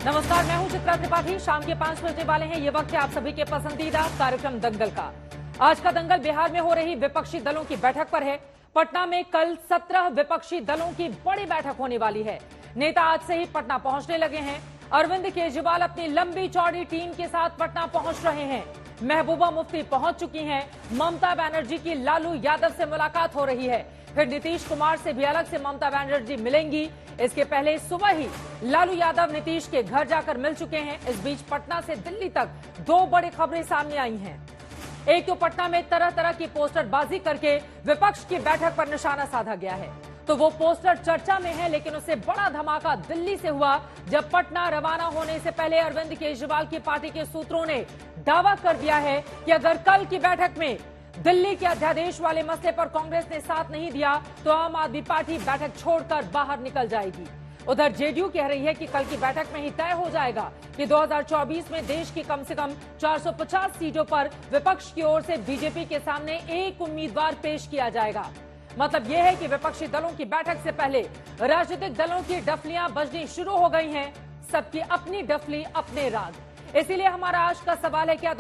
नमस्कार, मैं हूं चित्रा त्रिपाठी। शाम के 5 बजने वाले हैं। ये वक्त है आप सभी के पसंदीदा कार्यक्रम दंगल का। आज का दंगल बिहार में हो रही विपक्षी दलों की बैठक पर है। पटना में कल 17 विपक्षी दलों की बड़ी बैठक होने वाली है। नेता आज से ही पटना पहुंचने लगे हैं। अरविंद केजरीवाल अपनी लंबी चौड़ी टीम के साथ पटना पहुंच रहे हैं। महबूबा मुफ्ती पहुंच चुकी हैं। ममता बनर्जी की लालू यादव से मुलाकात हो रही है। फिर नीतीश कुमार से भी अलग से ममता बनर्जी मिलेंगी। इसके पहले सुबह ही लालू यादव नीतीश के घर जाकर मिल चुके हैं। इस बीच पटना से दिल्ली तक दो बड़ी खबरें सामने आई हैं। एक तो पटना में तरह तरह की पोस्टरबाजी करके विपक्ष की बैठक पर निशाना साधा गया है, तो वो पोस्टर चर्चा में है। लेकिन उससे बड़ा धमाका दिल्ली से हुआ जब पटना रवाना होने से पहले अरविंद केजरीवाल की पार्टी के सूत्रों ने दावा कर दिया है कि अगर कल की बैठक में दिल्ली के अध्यादेश वाले मसले पर कांग्रेस ने साथ नहीं दिया तो आम आदमी पार्टी बैठक छोड़कर बाहर निकल जाएगी। उधर जेडीयू कह रही है कि कल की बैठक में ही तय हो जाएगा कि 2024 में देश की कम से कम 450 सीटों पर विपक्ष की ओर से बीजेपी के सामने एक उम्मीदवार पेश किया जाएगा। मतलब यह है कि विपक्षी दलों की बैठक से पहले राजनीतिक दलों की डफलियां बजनी शुरू हो गई हैं। सबकी अपनी डफली, अपने राग। इसीलिए हमारा आज का सवाल है, क्या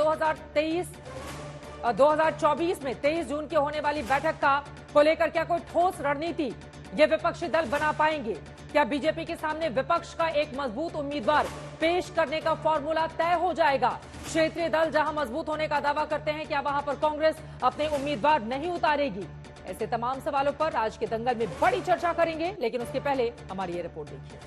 2024 में 23 जून की होने वाली बैठक को लेकर क्या कोई ठोस रणनीति ये विपक्षी दल बना पाएंगे? क्या बीजेपी के सामने विपक्ष का एक मजबूत उम्मीदवार पेश करने का फॉर्मूला तय हो जाएगा? क्षेत्रीय दल जहां मजबूत होने का दावा करते हैं, क्या वहां पर कांग्रेस अपने उम्मीदवार नहीं उतारेगी? ऐसे तमाम सवालों पर आज के दंगल में बड़ी चर्चा करेंगे, लेकिन उसके पहले हमारी ये रिपोर्ट देखिए।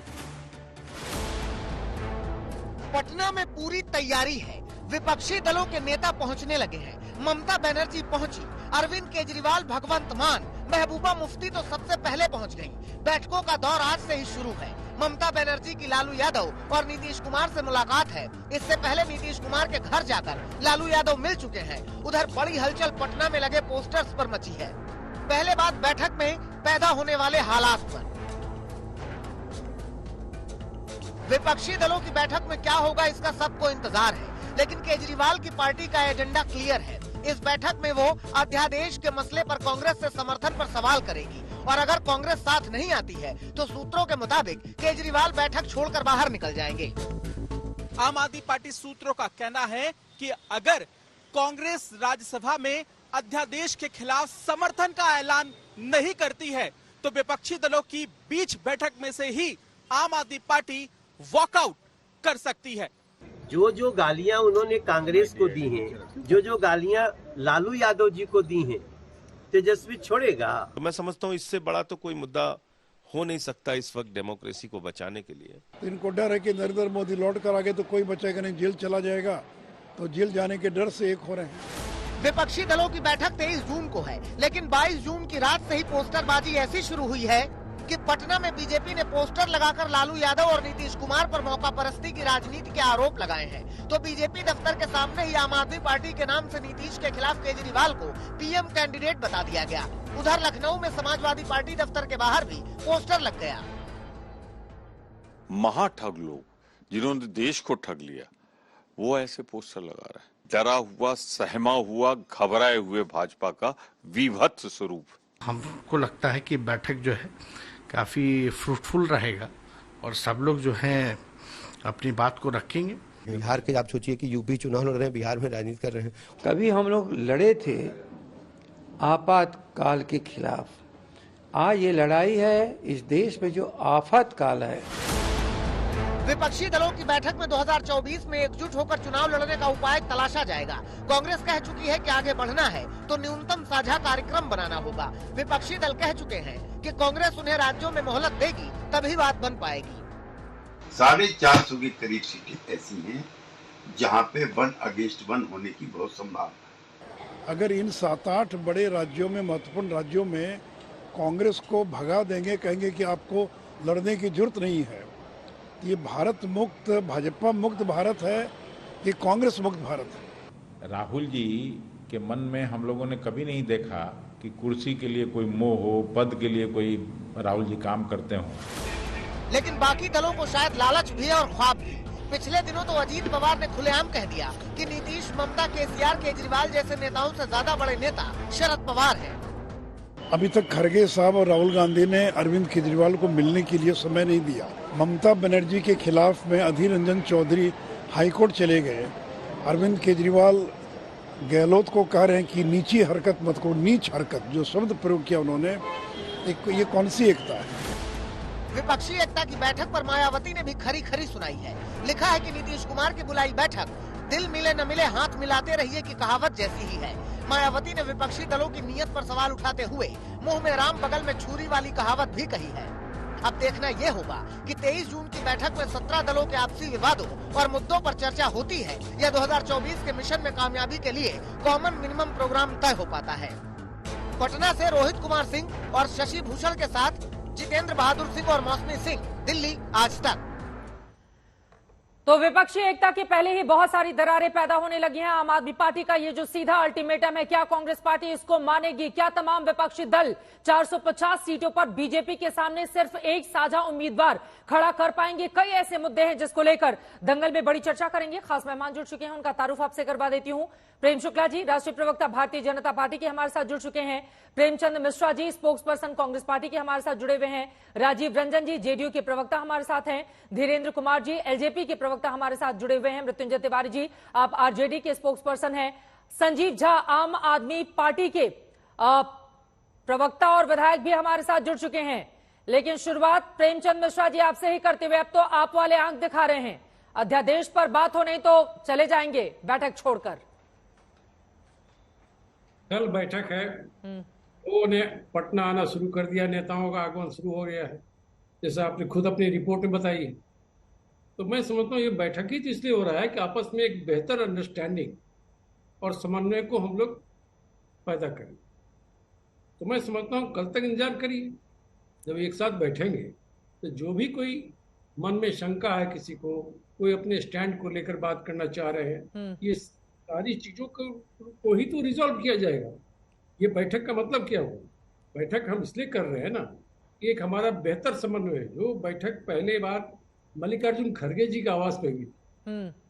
पटना में पूरी तैयारी है। विपक्षी दलों के नेता पहुंचने लगे हैं। ममता बनर्जी पहुंची, अरविंद केजरीवाल, भगवंत मान, महबूबा मुफ्ती तो सबसे पहले पहुंच गयी। बैठकों का दौर आज से ही शुरू है। ममता बनर्जी की लालू यादव और नीतीश कुमार से मुलाकात है। इससे पहले नीतीश कुमार के घर जाकर लालू यादव मिल चुके हैं। उधर बड़ी हलचल पटना में लगे पोस्टर्स पर मची है। पहले बात बैठक में पैदा होने वाले हालात पर। विपक्षी दलों की बैठक में क्या होगा, इसका सबको इंतजार है, लेकिन केजरीवाल की पार्टी का एजेंडा क्लियर है। इस बैठक में वो अध्यादेश के मसले पर कांग्रेस से समर्थन पर सवाल करेगी और अगर कांग्रेस साथ नहीं आती है तो सूत्रों के मुताबिक केजरीवाल बैठक छोड़कर बाहर निकल जाएंगे। आम आदमी पार्टी सूत्रों का कहना है कि अगर कांग्रेस राज्यसभा में अध्यादेश के खिलाफ समर्थन का ऐलान नहीं करती है तो विपक्षी दलों की बीच बैठक में से ही आम आदमी पार्टी वॉकआउट कर सकती है। जो जो गालियां उन्होंने कांग्रेस को दी हैं, जो जो गालियां लालू यादव जी को दी हैं, तेजस्वी छोड़ेगा? तो मैं समझता हूँ इससे बड़ा तो कोई मुद्दा हो नहीं सकता इस वक्त डेमोक्रेसी को बचाने के लिए। इनको डर है कि नरेंद्र मोदी लौट कर आगे तो कोई बचेगा नहीं, जेल चला जाएगा, तो जेल जाने के डर से एक हो रहे हैं। विपक्षी दलों की बैठक 23 जून को है, लेकिन 22 जून की रात से ही पोस्टरबाजी ऐसी शुरू हुई है कि पटना में बीजेपी ने पोस्टर लगाकर लालू यादव और नीतीश कुमार पर मौका परस्ती की राजनीति के आरोप लगाए हैं। तो बीजेपी दफ्तर के सामने ही आम आदमी पार्टी के नाम से नीतीश के खिलाफ केजरीवाल को पीएम कैंडिडेट बता दिया गया। उधर लखनऊ में समाजवादी पार्टी दफ्तर के बाहर भी पोस्टर लग गया। महाठग लोग जिन्होंने देश को ठग लिया, वो ऐसे पोस्टर लगा रहा है। डरा हुआ, सहमा हुआ, घबराए हुए भाजपा का विभत्स स्वरूप। हमको लगता है कि बैठक जो है काफ़ी फ्रूटफुल रहेगा और सब लोग जो हैं अपनी बात को रखेंगे। बिहार के आप सोचिए कि यूपी चुनाव लड़ रहे हैं, बिहार में राजनीति कर रहे हैं। कभी हम लोग लड़े थे आपातकाल के खिलाफ, आज ये लड़ाई है इस देश में जो आफत काल है। विपक्षी दलों की बैठक में 2024 में एकजुट होकर चुनाव लड़ने का उपाय तलाशा जाएगा। कांग्रेस कह चुकी है कि आगे बढ़ना है तो न्यूनतम साझा कार्यक्रम बनाना होगा। विपक्षी दल कह चुके हैं कि कांग्रेस उन्हें राज्यों में मोहलत देगी तभी बात बन पाएगी। 450 के करीब सीटें ऐसी हैं जहां पे 1 अगेंस्ट 1 होने की बहुत संभावना। अगर इन 7-8 बड़े राज्यों में, महत्वपूर्ण राज्यों में कांग्रेस को भगा देंगे, कहेंगे कि आपको लड़ने की जरूरत नहीं है, ये भारत मुक्त, भाजपा मुक्त भारत है, ये कांग्रेस मुक्त भारत है। राहुल जी के मन में हम लोगों ने कभी नहीं देखा कि कुर्सी के लिए कोई मोह हो, पद के लिए कोई राहुल जी काम करते हों। लेकिन बाकी दलों को शायद लालच भी है और ख्वाब भी। पिछले दिनों तो अजीत पवार ने खुलेआम कह दिया कि नीतीश, ममता, केसीआर, केजरीवाल जैसे नेताओं से ज्यादा बड़े नेता शरद पवार हैं। अभी तक खड़गे साहब और राहुल गांधी ने अरविंद केजरीवाल को मिलने के लिए समय नहीं दिया। ममता बनर्जी के खिलाफ में अधीर रंजन चौधरी हाईकोर्ट चले गए। अरविंद केजरीवाल गहलोत को कह रहे हैं कि नीची हरकत मत करो, नीच हरकत जो शब्द प्रयोग किया उन्होंने, ये कौन सी एकता है? विपक्षी एकता की बैठक पर मायावती ने भी खरी खरी सुनाई है। लिखा है कि नीतीश कुमार की बुलाई बैठक दिल मिले न मिले हाथ मिलाते रहिए की कहावत जैसी ही है। मायावती ने विपक्षी दलों की नीयत पर सवाल उठाते हुए मुंह में राम बगल में छुरी वाली कहावत भी कही है। अब देखना ये होगा कि 23 जून की बैठक में 17 दलों के आपसी विवादों और मुद्दों पर चर्चा होती है या 2024 के मिशन में कामयाबी के लिए कॉमन मिनिमम प्रोग्राम तय हो पाता है। पटना से रोहित कुमार सिंह और शशि भूषण के साथ जितेंद्र बहादुर सिंह और मौसमी सिंह, दिल्ली, आज तक। तो विपक्षी एकता के पहले ही बहुत सारी दरारें पैदा होने लगी हैं। आम आदमी पार्टी का ये जो सीधा अल्टीमेटम है, क्या कांग्रेस पार्टी इसको मानेगी? क्या तमाम विपक्षी दल 450 सीटों पर बीजेपी के सामने सिर्फ एक साझा उम्मीदवार खड़ा कर पाएंगे? कई ऐसे मुद्दे हैं जिसको लेकर दंगल में बड़ी चर्चा करेंगे। खास मेहमान जुड़ चुके हैं, उनका तारुफ आपसे करवा देती हूं। प्रेम शुक्ला जी, राष्ट्रीय प्रवक्ता भारतीय जनता पार्टी के हमारे साथ जुड़ चुके हैं। Premchand Mishra ji, spokes person Congress party के हमारे साथ जुड़े हुए हैं। राजीव रंजन जी, जेडीयू के प्रवक्ता हमारे साथ हैं। धीरेन्द्र कुमार जी, एलजेपी के प्रवक्ता हमारे साथ जुड़े हुए हैं। मृत्युंजय तिवारी जी, आप आरजेडी के स्पोक्स पर्सन हैं। संजीव झा, आम आदमी पार्टी के प्रवक्ता और विधायक भी हमारे साथ जुड़ चुके हैं। लेकिन शुरुआत प्रेमचंद मिश्रा जी आपसे ही करते हुए, अब तो आप वाले आंख दिखा रहे हैं, अध्यादेश पर बात हो नहीं तो चले जाएंगे बैठक छोड़कर। कल बैठक है, लोगों ने पटना आना शुरू कर दिया, नेताओं का आगमन शुरू हो गया है, जैसा आपने खुद अपनी रिपोर्ट में बताई। तो मैं समझता हूँ ये बैठक ही तो इसलिए हो रहा है कि आपस में एक बेहतर अंडरस्टैंडिंग और समन्वय को हम लोग पैदा करें। तो मैं समझता हूँ कल तक इंतजार करिए, जब एक साथ बैठेंगे तो जो भी कोई मन में शंका है, किसी को कोई अपने स्टैंड को लेकर बात करना चाह रहे हैं, ये सारी चीजों को ही तो रिजॉल्व किया जाएगा। ये बैठक का मतलब क्या हुआ? बैठक हम इसलिए कर रहे हैं ना कि एक हमारा बेहतर समन्वय है। जो बैठक पहले बार मल्लिकार्जुन खड़गे जी के आवाज पे हुई,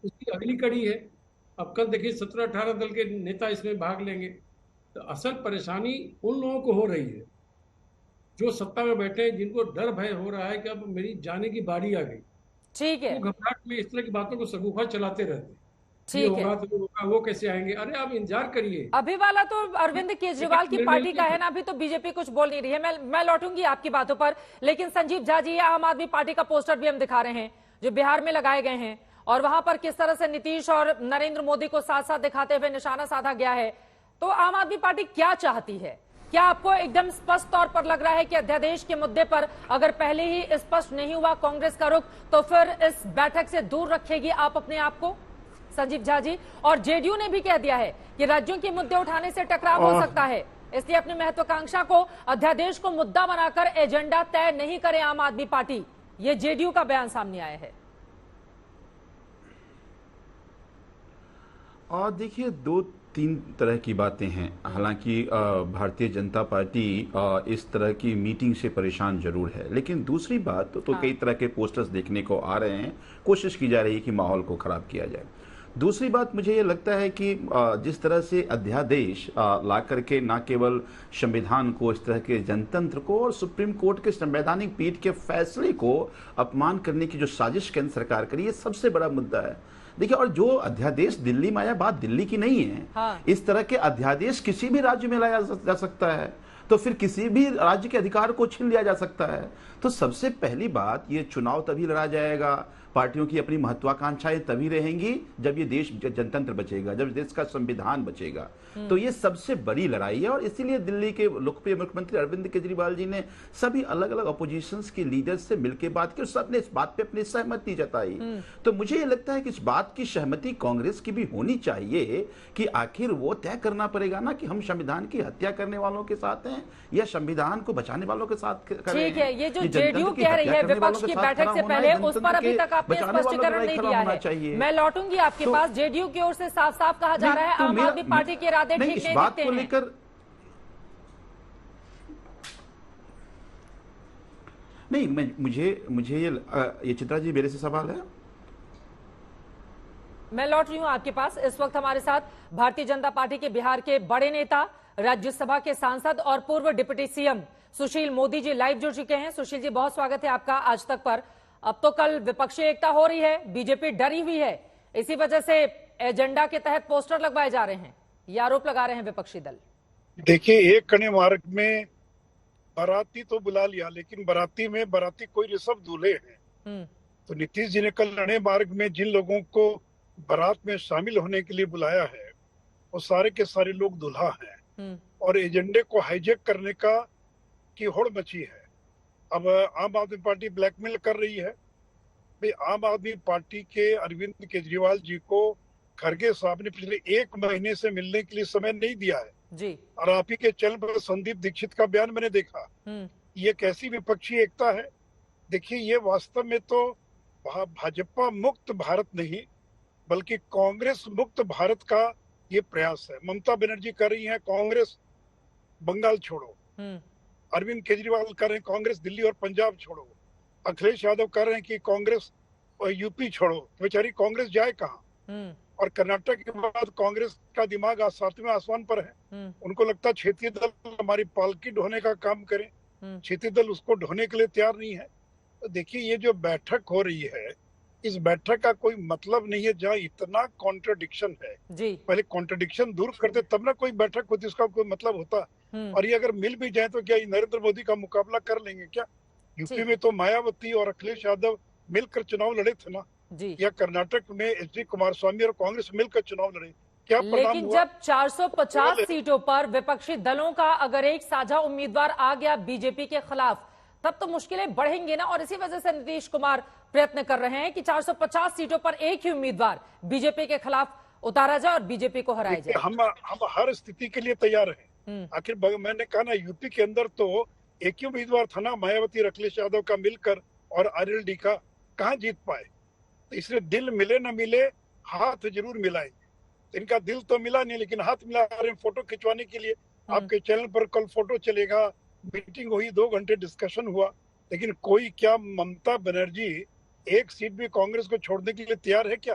उसकी अगली कड़ी है। अब कल देखिए 17-18 दल के नेता इसमें भाग लेंगे। तो असल परेशानी उन लोगों को हो रही है जो सत्ता में बैठे हैं, जिनको डर भय हो रहा है कि अब मेरी जाने की बारी आ गई। ठीक है, वो घबराहट में इस तरह की बातों को सगुफा चलाते रहते हैं। ठीक है, वो कैसे आएंगे? अरे आप इंतजार करिए। अभी वाला तो अरविंद केजरीवाल की पार्टी का है ना, अभी तो बीजेपी कुछ बोल नहीं रही है। मैं लौटूंगी आपकी बातों पर, लेकिन संजीव झा जी, आम आदमी पार्टी का पोस्टर भी हम दिखा रहे हैं जो बिहार में लगाए गए हैं, और वहां पर किस तरह से नीतीश और नरेंद्र मोदी को साथ साथ दिखाते हुए निशाना साधा गया है। तो आम आदमी पार्टी क्या चाहती है? क्या आपको एकदम स्पष्ट तौर पर लग रहा है कि अध्यादेश के मुद्दे पर अगर पहले ही स्पष्ट नहीं हुआ कांग्रेस का रुख, तो फिर इस बैठक से दूर रखेगी आप अपने आप को? संजीव झा जी, और जेडीयू ने भी कह दिया है कि राज्यों के मुद्दे उठाने से टकराव हो सकता है, इसलिए अपनी महत्वाकांक्षा को अध्यादेश को मुद्दा बनाकर एजेंडा तय नहीं करे आम आदमी पार्टी। ये जेडीयू का बयान सामने आया है। और देखिए, 2-3 तरह की बातें हैं। हालांकि भारतीय जनता पार्टी इस तरह की मीटिंग से परेशान जरूर है, लेकिन दूसरी बात तो कई तरह के पोस्टर्स देखने को आ रहे हैं, कोशिश की जा रही है कि माहौल को खराब किया जाए। दूसरी बात मुझे ये लगता है कि जिस तरह से अध्यादेश ला करके न केवल संविधान को, इस तरह के जनतंत्र को और सुप्रीम कोर्ट के संवैधानिक पीठ के फैसले को अपमान करने की जो साजिश केंद्र सरकार करी, ये सबसे बड़ा मुद्दा है। देखिए, और जो अध्यादेश दिल्ली में आया, बात दिल्ली की नहीं है। हाँ। इस तरह के अध्यादेश किसी भी राज्य में लाया जा सकता है, तो फिर किसी भी राज्य के अधिकार को छीन लिया जा सकता है। तो सबसे पहली बात, ये चुनाव तभी लड़ा जाएगा, पार्टियों की अपनी महत्वाकांक्षाएं तभी रहेंगी जब ये देश जनतंत्र बचेगा, जब देश का संविधान बचेगा। तो ये सबसे बड़ी लड़ाई है, और इसीलिए दिल्ली के लोकप्रिय मुख्यमंत्री अरविंद केजरीवाल जी ने सभी अलग अलग अपोजिशंस के लीडर्स से मिलकर बात की और सबने इस बात पे अपनी सहमति जताई। तो मुझे ये लगता है कि इस बात की सहमति कांग्रेस की भी होनी चाहिए कि आखिर वो तय करना पड़ेगा ना कि हम संविधान की हत्या करने वालों के साथ हैं या संविधान को बचाने वालों के साथ करें। ठीक है, ये जो जेडीयू कह रही है विपक्ष की बैठक से पहले, उस पर अभी तक आपने स्पष्टीकरण नहीं दिया है। मैं लौटूंगी आपके पास। जेडीयू की ओर से साफ साफ कहा जा रहा है आम आदमी पार्टी के इरादे ठीक नहीं दिखते हैं। लेकर नहीं, मुझे ये चित्रा जी, मेरे से सवाल है। मैं लौट रही हूं आपके पास। इस वक्त हमारे साथ भारतीय जनता पार्टी के बिहार के बड़े नेता राज्यसभा के सांसद और पूर्व deputy CM Sushil Modi ji live जुड़ चुके हैं। सुशील जी, बहुत स्वागत है आपका आज तक पर। अब तो कल विपक्षी एकता हो रही है, बीजेपी डरी हुई है, इसी वजह से एजेंडा के तहत पोस्टर लगवाए जा रहे हैं, ये आरोप लगा रहे हैं विपक्षी दल। देखिए, एक कने मार्ग में बाराती तो बुला लिया, लेकिन बाराती कोई ऋषभ दूल्हे हैं। तो नीतीश जी ने कल लड़े मार्ग में जिन लोगों को बारात में शामिल होने के लिए बुलाया है वो सारे के सारे लोग दूल्हा हैं और एजेंडे को हाईजैक करने की होड़ मची है। अब आम आदमी पार्टी ब्लैकमेल कर रही है। भाई, आम आदमी पार्टी के अरविंद केजरीवाल जी को खड़गे साहब ने पिछले 1 महीने से मिलने के लिए समय नहीं दिया है जी। और आप ही के चैनल पर संदीप दीक्षित का बयान मैंने देखा। ये कैसी विपक्षी एकता है। देखिए, ये वास्तव में तो भाजपा मुक्त भारत नहीं बल्कि कांग्रेस मुक्त भारत का ये प्रयास है। ममता बनर्जी कर रही है कांग्रेस बंगाल छोड़ो, अरविंद केजरीवाल कर रहे हैं कांग्रेस दिल्ली और पंजाब छोड़ो, अखिलेश यादव कर रहे हैं कि कांग्रेस और यूपी छोड़ो। बेचारी कांग्रेस जाए कहाँ। और कर्नाटक के बाद कांग्रेस का दिमाग 7वें आसमान पर है। उनको लगता है क्षेत्रीय दल हमारी पालकी ढोने का काम करे, क्षेत्रीय दल उसको ढोने के लिए तैयार नहीं है। तो देखिए, ये जो बैठक हो रही है, इस बैठक का कोई मतलब नहीं है जहाँ इतना कॉन्ट्रडिक्शन है जी। पहले कॉन्ट्रडिक्शन दूर करते तब ना कोई बैठक होती, उसका कोई मतलब होता। और ये अगर मिल भी जाए तो क्या नरेंद्र मोदी का मुकाबला कर लेंगे क्या? यूपी में तो मायावती और अखिलेश यादव मिलकर चुनाव लड़े थे ना जी। या कर्नाटक में एच डी कुमारस्वामी और कांग्रेस मिलकर चुनाव लड़े, क्या परिणाम लेकिन हुआ? जब 450 सीटों पर विपक्षी दलों का अगर एक साझा उम्मीदवार आ गया बीजेपी के खिलाफ, तब तो मुश्किलें बढ़ेंगी ना। और इसी वजह से नीतीश कुमार प्रयत्न कर रहे हैं कि 450 सीटों पर एक ही उम्मीदवार बीजेपी के खिलाफ उतारा जाए और बीजेपी को हराया जाए। हम हर स्थिति के लिए तैयार हैं। आखिर मैंने कहा ना, यूपी के अंदर तो एक ही उम्मीदवार था ना, मायावती और अखिलेश यादव का मिलकर और आरएलडी का, कहाँ जीत पाए। तो इसलिए दिल मिले न मिले, हाथ जरूर मिलाए। तो इनका दिल तो मिला नहीं लेकिन हाथ मिला रहे हैं फोटो खिंचवाने के लिए। आपके चैनल पर कल फोटो चलेगा, मीटिंग हुई, 2 घंटे डिस्कशन हुआ, लेकिन कोई क्या ममता बनर्जी एक सीट भी कांग्रेस को छोड़ने के लिए तैयार है क्या?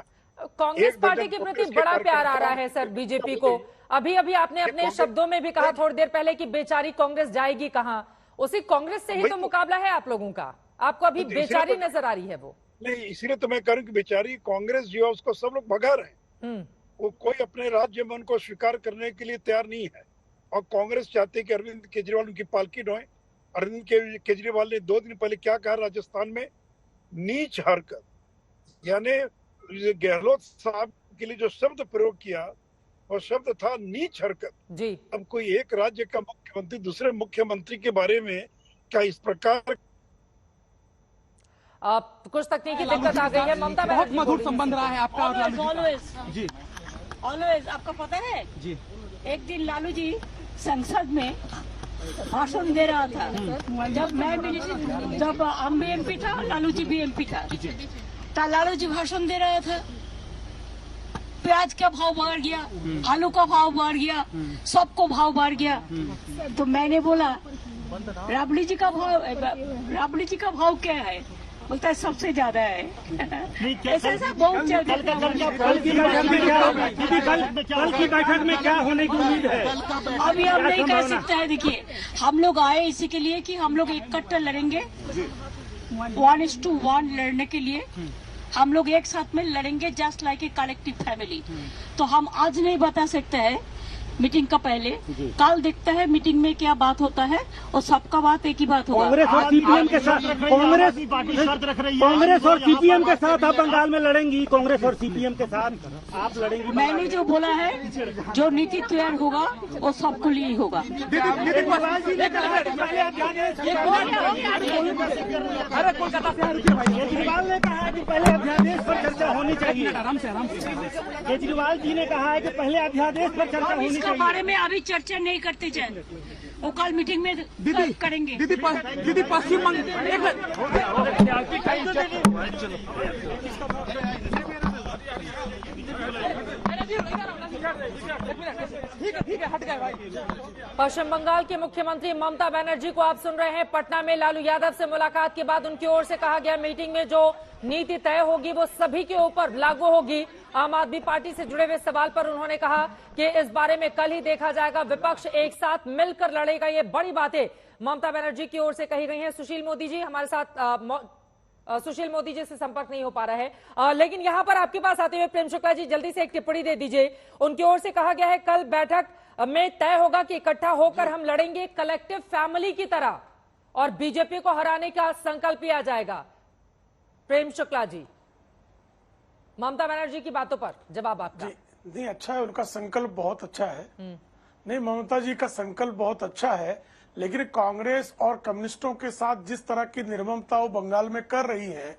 कांग्रेस पार्टी के प्रति बड़ा प्यार आ रहा है सर बीजेपी को। अभी आपने अपने शब्दों में भी कहा थोड़ी देर पहले कि बेचारी कांग्रेस जाएगी कहाँ। उसी कांग्रेस से ही तो मुकाबला है आप लोगों का। आपको अभी बेचारी नजर आ रही है वो? नहीं, इसीलिए तो मैं कह रहा हूं कि बेचारी कांग्रेस जो है उसको सब लोग भगा रहे हैं। वो कोई अपने राज्य में उनको स्वीकार करने के लिए तैयार नहीं है और कांग्रेस चाहती है कि अरविंद केजरीवाल उनकी पालकी ढोए। अरविंद केजरीवाल ने 2 दिन पहले क्या कहा राजस्थान में? नीच हरकत, यानी गहलोत साहब के लिए जो शब्द प्रयोग किया वो शब्द था नीच हरकत जी। अब कोई एक राज्य का मुख्यमंत्री दूसरे मुख्यमंत्री के बारे में क्या इस प्रकार कुछ तकनीकी दिक्कत आ गई है। ममता बहुत मधुर संबंध रहा है आपका और लालू जी। ऑलवेज आपको पता है जी, एक दिन लालू जी संसद में भाषण दे रहा था। जब हम भी एमपी था, लालू जी भी एमपी था, तो लालू जी भाषण दे रहा था। प्याज का भाव बढ़ गया, आलू का भाव बढ़ गया, सबको भाव बढ़ गया। तो मैंने बोला राबड़ी जी का भाव क्या है? बोलता है सबसे ज्यादा है। ऐसा बहुत चलता है। कल की बैठक में क्या होने की उम्मीद है? अभी हम नहीं कह सकते हैं। देखिए, हम लोग आए इसी के लिए कि हम लोग इकट्ठा लड़ेंगे, 1:1 लड़ने के लिए हम लोग एक साथ में लड़ेंगे, just like a collective family. तो हम आज नहीं बता सकते हैं मीटिंग का पहले, कल देखते हैं मीटिंग में क्या बात होता है और सबका बात एक ही बात होगा। कांग्रेस और सीपीएम के साथ कांग्रेस और सीपीएम के साथ आप बंगाल में लड़ेंगी? कांग्रेस और सीपीएम के साथ आप लड़ेंगी? मैंने जो बोला है, जो नीति तैयार होगा वो सबको लिए होगा। केजरीवाल ने कहा है कि पहले अध्यादेश पर चर्चा होनी चाहिए। केजरीवाल जी ने कहा है कि पहले अध्यादेश पर चर्चा होनी चाहिए। बारे में अभी चर्चा नहीं करते जाए, वो कल मीटिंग में करेंगे। दीदी पश्चिम बंगाल पश्चिम बंगाल की मुख्यमंत्री ममता बनर्जी को आप सुन रहे हैं। पटना में लालू यादव से मुलाकात के बाद उनकी ओर से कहा गया मीटिंग में जो नीति तय होगी वो सभी के ऊपर लागू होगी। आम आदमी पार्टी से जुड़े हुए सवाल पर उन्होंने कहा कि इस बारे में कल ही देखा जाएगा, विपक्ष एक साथ मिलकर लड़ेगा। ये बड़ी बातें ममता बनर्जी की ओर से कही गई हैं। सुशील मोदी जी हमारे साथ सुशील मोदी जी से संपर्क नहीं हो पा रहा है, लेकिन यहां पर आपके पास आते हुए प्रेम शुक्ला जी जल्दी से एक टिप्पणी दे दीजिए। उनकी ओर से कहा गया है कल बैठक में तय होगा कि इकट्ठा होकर हम लड़ेंगे कलेक्टिव फैमिली की तरह और बीजेपी को हराने का संकल्प लिया जाएगा। प्रेम शुक्ला जी, ममता बनर्जी की बातों पर जवाब आपका। नहीं, अच्छा है, उनका संकल्प बहुत अच्छा है। नहीं, ममता जी का संकल्प बहुत अच्छा है, लेकिन कांग्रेस और कम्युनिस्टों के साथ जिस तरह की निर्ममता वो बंगाल में कर रही है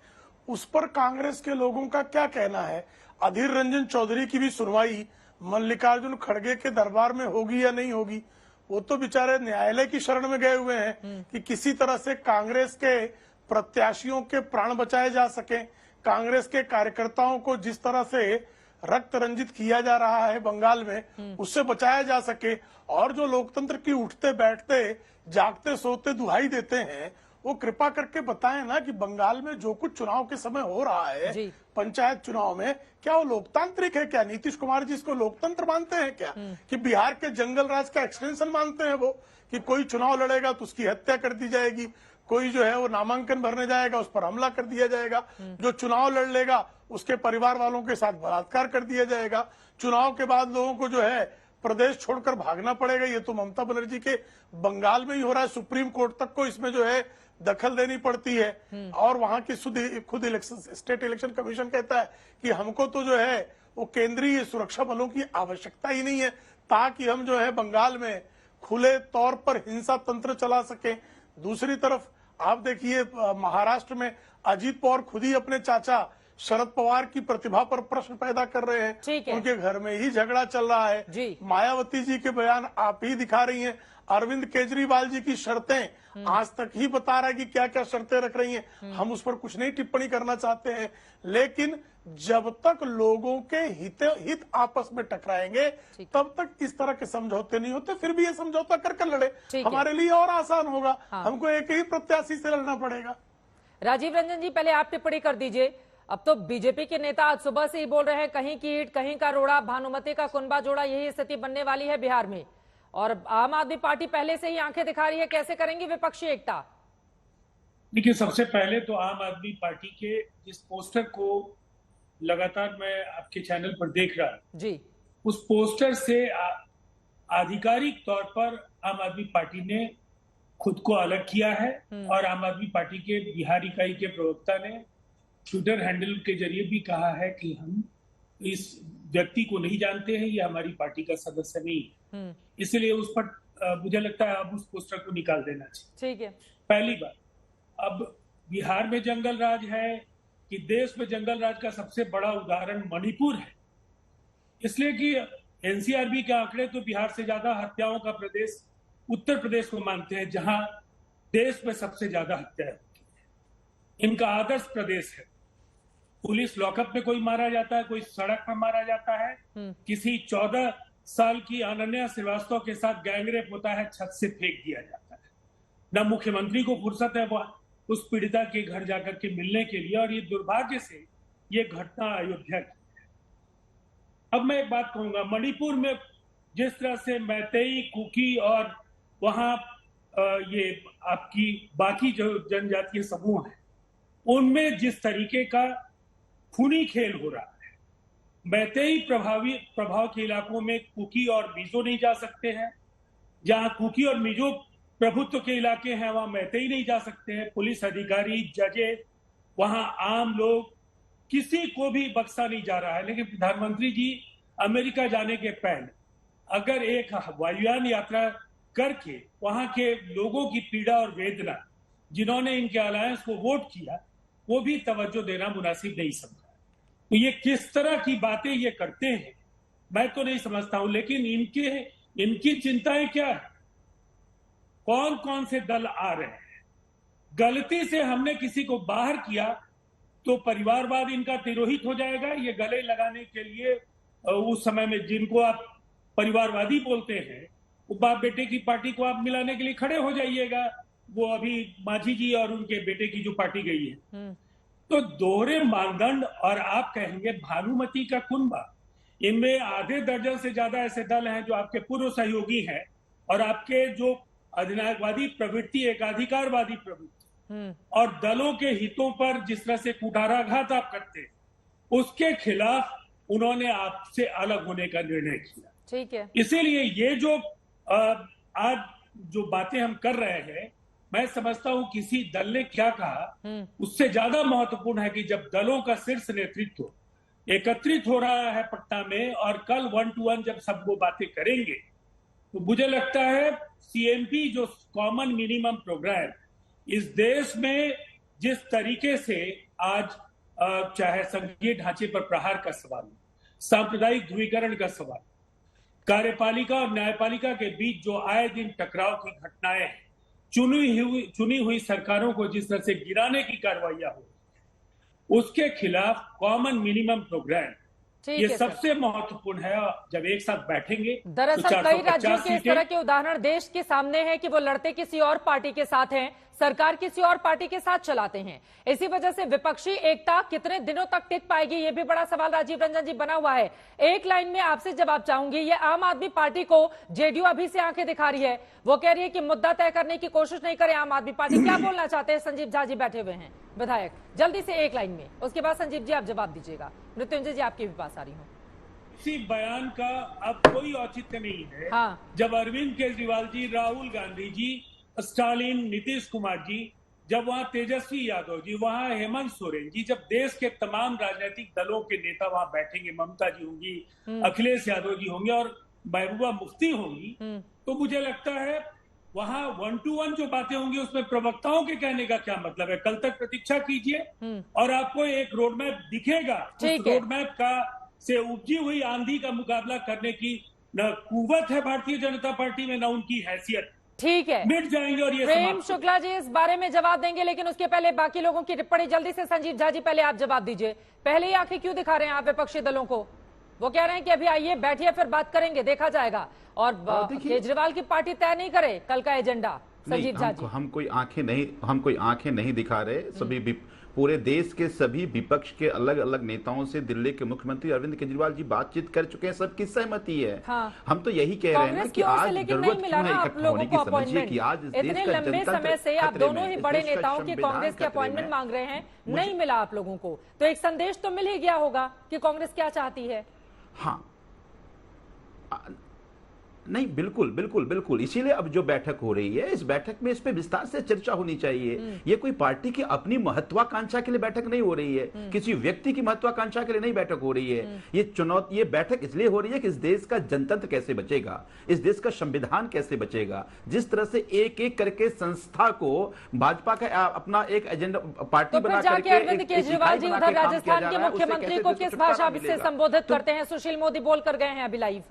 उस पर कांग्रेस के लोगों का क्या कहना है? अधीर रंजन चौधरी की भी सुनवाई मल्लिकार्जुन खड़गे के दरबार में होगी या नहीं होगी? वो तो बेचारे न्यायालय की शरण में गए हुए हैं कि किसी तरह से कांग्रेस के प्रत्याशियों के प्राण बचाए जा सके। कांग्रेस के कार्यकर्ताओं को जिस तरह से रक्त रंजित किया जा रहा है बंगाल में, उससे बचाया जा सके। और जो लोकतंत्र की उठते बैठते जागते सोते दुहाई देते हैं, वो कृपा करके बताएं ना कि बंगाल में जो कुछ चुनाव के समय हो रहा है, पंचायत चुनाव में, क्या वो लोकतांत्रिक है? क्या नीतीश कुमार जी इसको लोकतंत्र मानते हैं क्या? कि बिहार के जंगल राज का एक्सटेंशन मानते हैं वो, कि कोई चुनाव लड़ेगा तो उसकी हत्या कर दी जाएगी, कोई जो है वो नामांकन भरने जाएगा उस पर हमला कर दिया जाएगा, जो चुनाव लड़ लेगा उसके परिवार वालों के साथ बलात्कार कर दिया जाएगा, चुनाव के बाद लोगों को जो है प्रदेश छोड़कर भागना पड़ेगा। ये तो ममता बनर्जी के बंगाल में ही हो रहा है। सुप्रीम कोर्ट तक को इसमें जो है दखल देनी पड़ती है और वहां की खुद इलेक्शन स्टेट इलेक्शन कमीशन कहता है कि हमको तो जो है वो केंद्रीय सुरक्षा बलों की आवश्यकता ही नहीं है ताकि हम जो है बंगाल में खुले तौर पर हिंसा तंत्र चला सके। दूसरी तरफ आप देखिए महाराष्ट्र में अजीत पवार खुद ही अपने चाचा शरद पवार की प्रतिभा पर प्रश्न पैदा कर रहे हैं। उनके घर में ही झगड़ा चल रहा है। मायावती जी के बयान आप ही दिखा रही हैं। अरविंद केजरीवाल जी की शर्तें आज तक ही बता रहा है कि क्या क्या शर्तें रख रही हैं। हम उस पर कुछ नहीं टिप्पणी करना चाहते हैं, लेकिन जब तक लोगों के हित आपस में टकराएंगे तब तक इस तरह के समझौते नहीं होते। फिर भी ये समझौता कर लड़े, हमारे लिए और आसान होगा। हमको एक ही प्रत्याशी से लड़ना पड़ेगा। राजीव रंजन जी, पहले आप टिप्पणी कर दीजिए। अब तो बीजेपी के नेता आज सुबह से ही बोल रहे हैं कहीं की ईंट कहीं का रोड़ा, भानुमति का कुनबा जोड़ा, यही स्थिति बनने वाली है बिहार में। और आम आदमी पार्टी पहले से ही आंखें दिखा रही है, कैसे करेंगे विपक्षी एकता? देखिए, सबसे पहले तो आम आदमी पार्टी के जिस पोस्टर को लगातार मैं आपके चैनल पर देख रहा जी, उस पोस्टर से आधिकारिक तौर पर आम आदमी पार्टी ने खुद को अलग किया है। और आम आदमी पार्टी के बिहार इकाई के प्रवक्ता ने ट्विटर हैंडल के जरिए भी कहा है कि हम इस व्यक्ति को नहीं जानते हैं, ये हमारी पार्टी का सदस्य नहीं है। इसलिए उस पर मुझे लगता है अब उस पोस्टर को निकाल देना चाहिए। ठीक है, पहली बात। अब बिहार में जंगल राज है कि देश में जंगल राज का सबसे बड़ा उदाहरण मणिपुर है, इसलिए कि एनसीआरबी के आंकड़े तो बिहार से ज्यादा हत्याओं का प्रदेश उत्तर प्रदेश को मानते हैं, जहां देश में सबसे ज्यादा हत्याएं होती है। इनका आदर्श प्रदेश है। पुलिस लॉकअप में कोई मारा जाता है, कोई सड़क पर मारा जाता है। किसी 14 साल की अनन्या श्रीवास्तव के साथ गैंगरेप होता है, छत से फेंक दिया जाता है। न मुख्यमंत्री को फुर्सत है वह उस पीड़िता के घर जाकर के मिलने के लिए, और ये दुर्भाग्य से ये घटना अयोध्या की है। अब मैं एक बात कहूंगा, मणिपुर में जिस तरह से मैतेई, कुकी और वहां ये आपकी बाकी जो जनजातीय समूह है उनमें जिस तरीके का खूनी खेल हो रहा है, मैतेई प्रभाव के इलाकों में कुकी और मिजो नहीं जा सकते हैं, जहां कुकी और मिजो प्रभुत्व के इलाके हैं वहां मैतेई नहीं जा सकते हैं। पुलिस अधिकारी, जजेस, वहां आम लोग, किसी को भी बख्शा नहीं जा रहा है। लेकिन प्रधानमंत्री जी अमेरिका जाने के पहले अगर एक वायुयान यात्रा करके वहां के लोगों की पीड़ा और वेदना, जिन्होंने इनके अलायंस को वोट किया, वो भी तवज्जो देना मुनासिब नहीं समझा। तो ये किस तरह की बातें ये करते हैं मैं तो नहीं समझता हूं। लेकिन इनकी चिंताएं क्या है? कौन कौन से दल आ रहे हैं? गलती से हमने किसी को बाहर किया तो परिवारवाद इनका तिरोहित हो जाएगा। ये गले लगाने के लिए उस समय में जिनको आप परिवारवादी बोलते हैं, वो बाप बेटे की पार्टी को आप मिलाने के लिए खड़े हो जाइएगा। वो अभी मांझी जी और उनके बेटे की जो पार्टी गई है, तो दोहरे मानदंड। और आप कहेंगे भानुमति का कुनबा, इनमें आधे दर्जन से ज्यादा ऐसे दल हैं जो आपके पूर्व सहयोगी हैं, और आपके जो अधिनायकवादी प्रवृत्ति, एकाधिकारवादी प्रवृत्ति और दलों के हितों पर जिस तरह से कुठाराघात आप करते हैं, उसके खिलाफ उन्होंने आपसे अलग होने का निर्णय किया। ठीक है, इसीलिए ये जो आज जो बातें हम कर रहे हैं, मैं समझता हूं किसी दल ने क्या कहा उससे ज्यादा महत्वपूर्ण है कि जब दलों का शीर्ष नेतृत्व एकत्रित हो रहा है पटना में, और कल 1 to 1 जब सब वो बातें करेंगे, तो मुझे लगता है सीएमपी जो कॉमन मिनिमम प्रोग्राम इस देश में जिस तरीके से आज चाहे संघीय ढांचे पर प्रहार का सवाल, सांप्रदायिक ध्रुवीकरण का सवाल, कार्यपालिका और न्यायपालिका के बीच जो आए दिन टकराव की घटनाएं, चुनी हुई सरकारों को जिस तरह से गिराने की कार्रवाइयां हो, उसके खिलाफ कॉमन मिनिमम प्रोग्राम ये सबसे महत्वपूर्ण है। जब एक साथ बैठेंगे, दरअसल कई राज्यों के इस तरह के उदाहरण देश के सामने हैं कि वो लड़ते किसी और पार्टी के साथ हैं, सरकार किसी और पार्टी के साथ चलाते हैं। इसी वजह से विपक्षी एकता कितने दिनों तक टिक पाएगी, ये भी बड़ा सवाल राजीव रंजन जी बना हुआ है। एक लाइन में आपसे जवाब चाहूंगी, ये आम आदमी पार्टी को जेडीयू अभी से आंखें दिखा रही है, वो कह रही है कि मुद्दा तय करने की कोशिश नहीं करे आम आदमी पार्टी। क्या बोलना चाहते हैं? संजीव झा जी बैठे हुए हैं विधायक, जल्दी से एक लाइन में, उसके बाद संजीव जी आप जवाब दीजिएगा। मृत्युंजय जी आपके भी पास आ रही हूँ। इसी बयान का अब कोई औचित्य नहीं है। हाँ। जब अरविंद केजरीवाल जी, राहुल गांधी जी, स्टालिन, नीतीश कुमार जी, जब वहां तेजस्वी यादव जी, वहां हेमंत सोरेन जी, जब देश के तमाम राजनीतिक दलों के नेता वहां बैठेंगे, ममता जी होंगी, अखिलेश यादव जी होंगे और महबूबा मुफ्ती होंगी, तो मुझे लगता है वहां 1 to 1 जो बातें होंगी उसमें प्रवक्ताओं के कहने का क्या मतलब है। कल तक प्रतीक्षा कीजिए और आपको एक रोड मैप दिखेगा। उस रोड मैप का से उपजी हुई आंधी का मुकाबला करने की न कुव्वत है भारतीय जनता पार्टी में, न उनकी हैसियत। ठीक है, मिट जाएंगे। और ये प्रेम शुक्ला जी इस बारे में जवाब देंगे, लेकिन उसके पहले बाकी लोगों की टिप्पणी जल्दी से। संजीव झा जी पहले आप जवाब दीजिए। पहले ही आंखें क्यों दिखा रहे हैं आप विपक्षी दलों को? वो कह रहे हैं कि अभी आइए बैठिए फिर बात करेंगे, देखा जाएगा, और केजरीवाल की पार्टी तय नहीं करे कल का एजेंडा। संजीव झा जी, हम कोई आंखें नहीं दिखा रहे। सभी पूरे देश के सभी विपक्ष के अलग अलग नेताओं से दिल्ली के मुख्यमंत्री अरविंद केजरीवाल जी बातचीत कर चुके हैं, सबकी सहमति है। हाँ। हम तो यही कह रहे हैं ना कि आज जरूरत क्यों है इकट्ठा होने की। समझिए कि आज इतने लंबे समय से आप दोनों ही बड़े नेताओं की कांग्रेस के अपॉइंटमेंट मांग रहे हैं, नहीं मिला आप लोगों को, तो एक संदेश तो मिल ही गया होगा कि कांग्रेस क्या चाहती है। हाँ, नहीं, बिल्कुल बिल्कुल बिल्कुल, इसीलिए अब जो बैठक हो रही है, इस बैठक में इस पे विस्तार से चर्चा होनी चाहिए। ये कोई पार्टी की अपनी महत्वाकांक्षा के लिए बैठक नहीं हो रही है, किसी व्यक्ति की महत्वाकांक्षा के लिए नहीं बैठक हो रही है। ये बैठक इसलिए हो रही है कि इस देश का जनतंत्र कैसे बचेगा, इस देश का संविधान कैसे बचेगा। जिस तरह से एक एक करके संस्था को भाजपा का अपना एक एजेंडा पार्टी बना करके अरविंद केजरीवाल जी उधर राजस्थान के मुख्यमंत्री को किस भाषा से संबोधित करते हैं? सुशील मोदी बोल कर गए हैं अभी लाइव,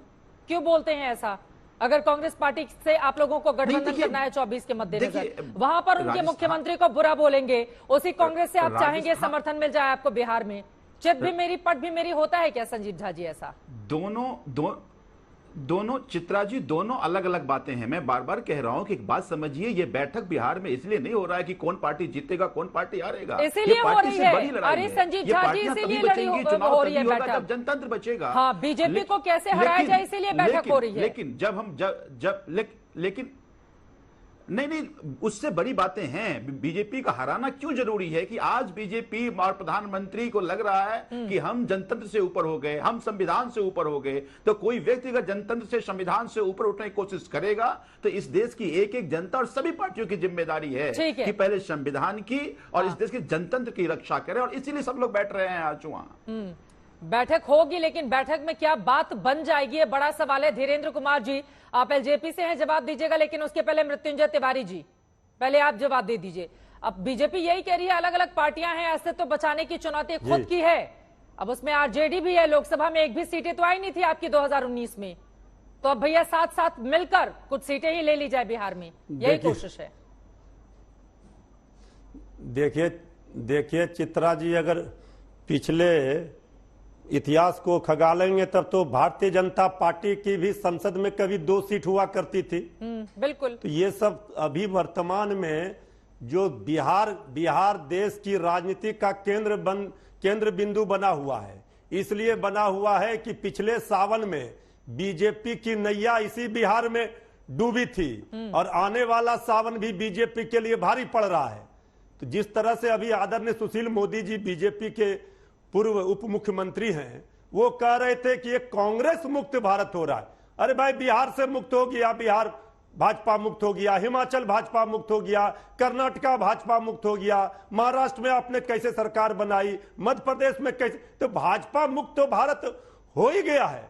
क्यों बोलते हैं ऐसा? अगर कांग्रेस पार्टी से आप लोगों को गठबंधन करना है 24 के मद्देनजर, वहां पर उनके मुख्यमंत्री को बुरा बोलेंगे, उसी कांग्रेस से आप चाहेंगे समर्थन मिल जाए आपको बिहार में? चित भी मेरी पट भी मेरी होता है क्या संजीव झा जी? ऐसा दोनों चित्रा जी, दोनों अलग अलग बातें हैं। मैं बार बार कह रहा हूं कि एक बात समझिए, ये बैठक बिहार में इसलिए नहीं हो रहा है कि कौन पार्टी जीतेगा कौन पार्टी हारेगा, इसीलिए हो रही है। अरे संजीव झा जी, इसीलिए लड़ी हो रही है बैठक, जब जनतंत्र बचेगा। हाँ, बीजेपी को कैसे हराया जाए, इसीलिए बैठक हो रही है। लेकिन जब हम लेकिन नहीं, उससे बड़ी बातें हैं। बीजेपी का हराना क्यों जरूरी है कि आज बीजेपी और प्रधानमंत्री को लग रहा है कि हम जनतंत्र से ऊपर हो गए, हम संविधान से ऊपर हो गए। तो कोई व्यक्ति अगर जनतंत्र से संविधान से ऊपर उठने की कोशिश करेगा तो इस देश की एक एक जनता और सभी पार्टियों की जिम्मेदारी है कि पहले संविधान की और इस देश के जनतंत्र की रक्षा करें, और इसीलिए सब लोग बैठ रहे हैं आज वहां। बैठक होगी, लेकिन बैठक में क्या बात बन जाएगी, ये बड़ा सवाल है। धीरेन्द्र कुमार जी, आप एलजेपी से हैं, जवाब दीजिएगा, लेकिन उसके पहले मृत्युंजय तिवारी जी, पहले आप जवाब दे दीजिए। अब बीजेपी यही कह रही है अलग अलग पार्टियां हैं, अस्तित्व तो बचाने की चुनौती खुद की है। अब उसमें आरजेडी भी है, लोकसभा में एक भी सीटें तो आई नहीं थी आपकी 2019 में, तो अब भैया साथ साथ मिलकर कुछ सीटें ही ले ली जाए बिहार में, यही कोशिश है। देखिए चित्रा जी, अगर पिछले इतिहास को खगालेंगे तब तो भारतीय जनता पार्टी की भी संसद में कभी 2 सीट हुआ करती थी। बिल्कुल। तो ये सब अभी वर्तमान में जो बिहार देश की राजनीति का केंद्र बिंदु बना हुआ है, इसलिए बना हुआ है कि पिछले सावन में बीजेपी की नैया इसी बिहार में डूबी थी और आने वाला सावन भी बीजेपी के लिए भारी पड़ रहा है। तो जिस तरह से अभी आदरणीय सुशील मोदी जी बीजेपी के पूर्व उप मुख्यमंत्री हैं, वो कह रहे थे कि एक कांग्रेस मुक्त भारत हो रहा है। अरे भाई, बिहार से मुक्त हो गया, बिहार भाजपा मुक्त हो गया, हिमाचल भाजपा मुक्त हो गया, कर्नाटका भाजपा मुक्त हो गया, महाराष्ट्र में आपने कैसे सरकार बनाई, मध्य प्रदेश में कैसे, तो भाजपा मुक्त तो भारत हो ही गया है।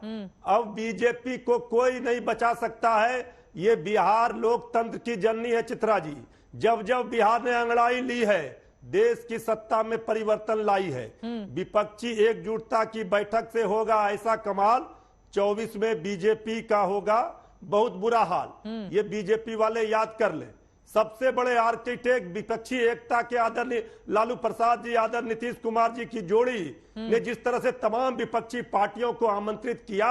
अब बीजेपी को कोई नहीं बचा सकता है। ये बिहार लोकतंत्र की जननी है चित्रा जी। जब जब बिहार ने अंगड़ाई ली है, देश की सत्ता में परिवर्तन लाई है। विपक्षी एकजुटता की बैठक से होगा ऐसा कमाल, 24 में बीजेपी का होगा बहुत बुरा हाल। ये बीजेपी वाले याद कर ले। सबसे बड़े आर्किटेक्ट विपक्षी एकता के आदरणीय लालू प्रसाद जी, आदरणीय नीतीश कुमार जी की जोड़ी ने जिस तरह से तमाम विपक्षी पार्टियों को आमंत्रित किया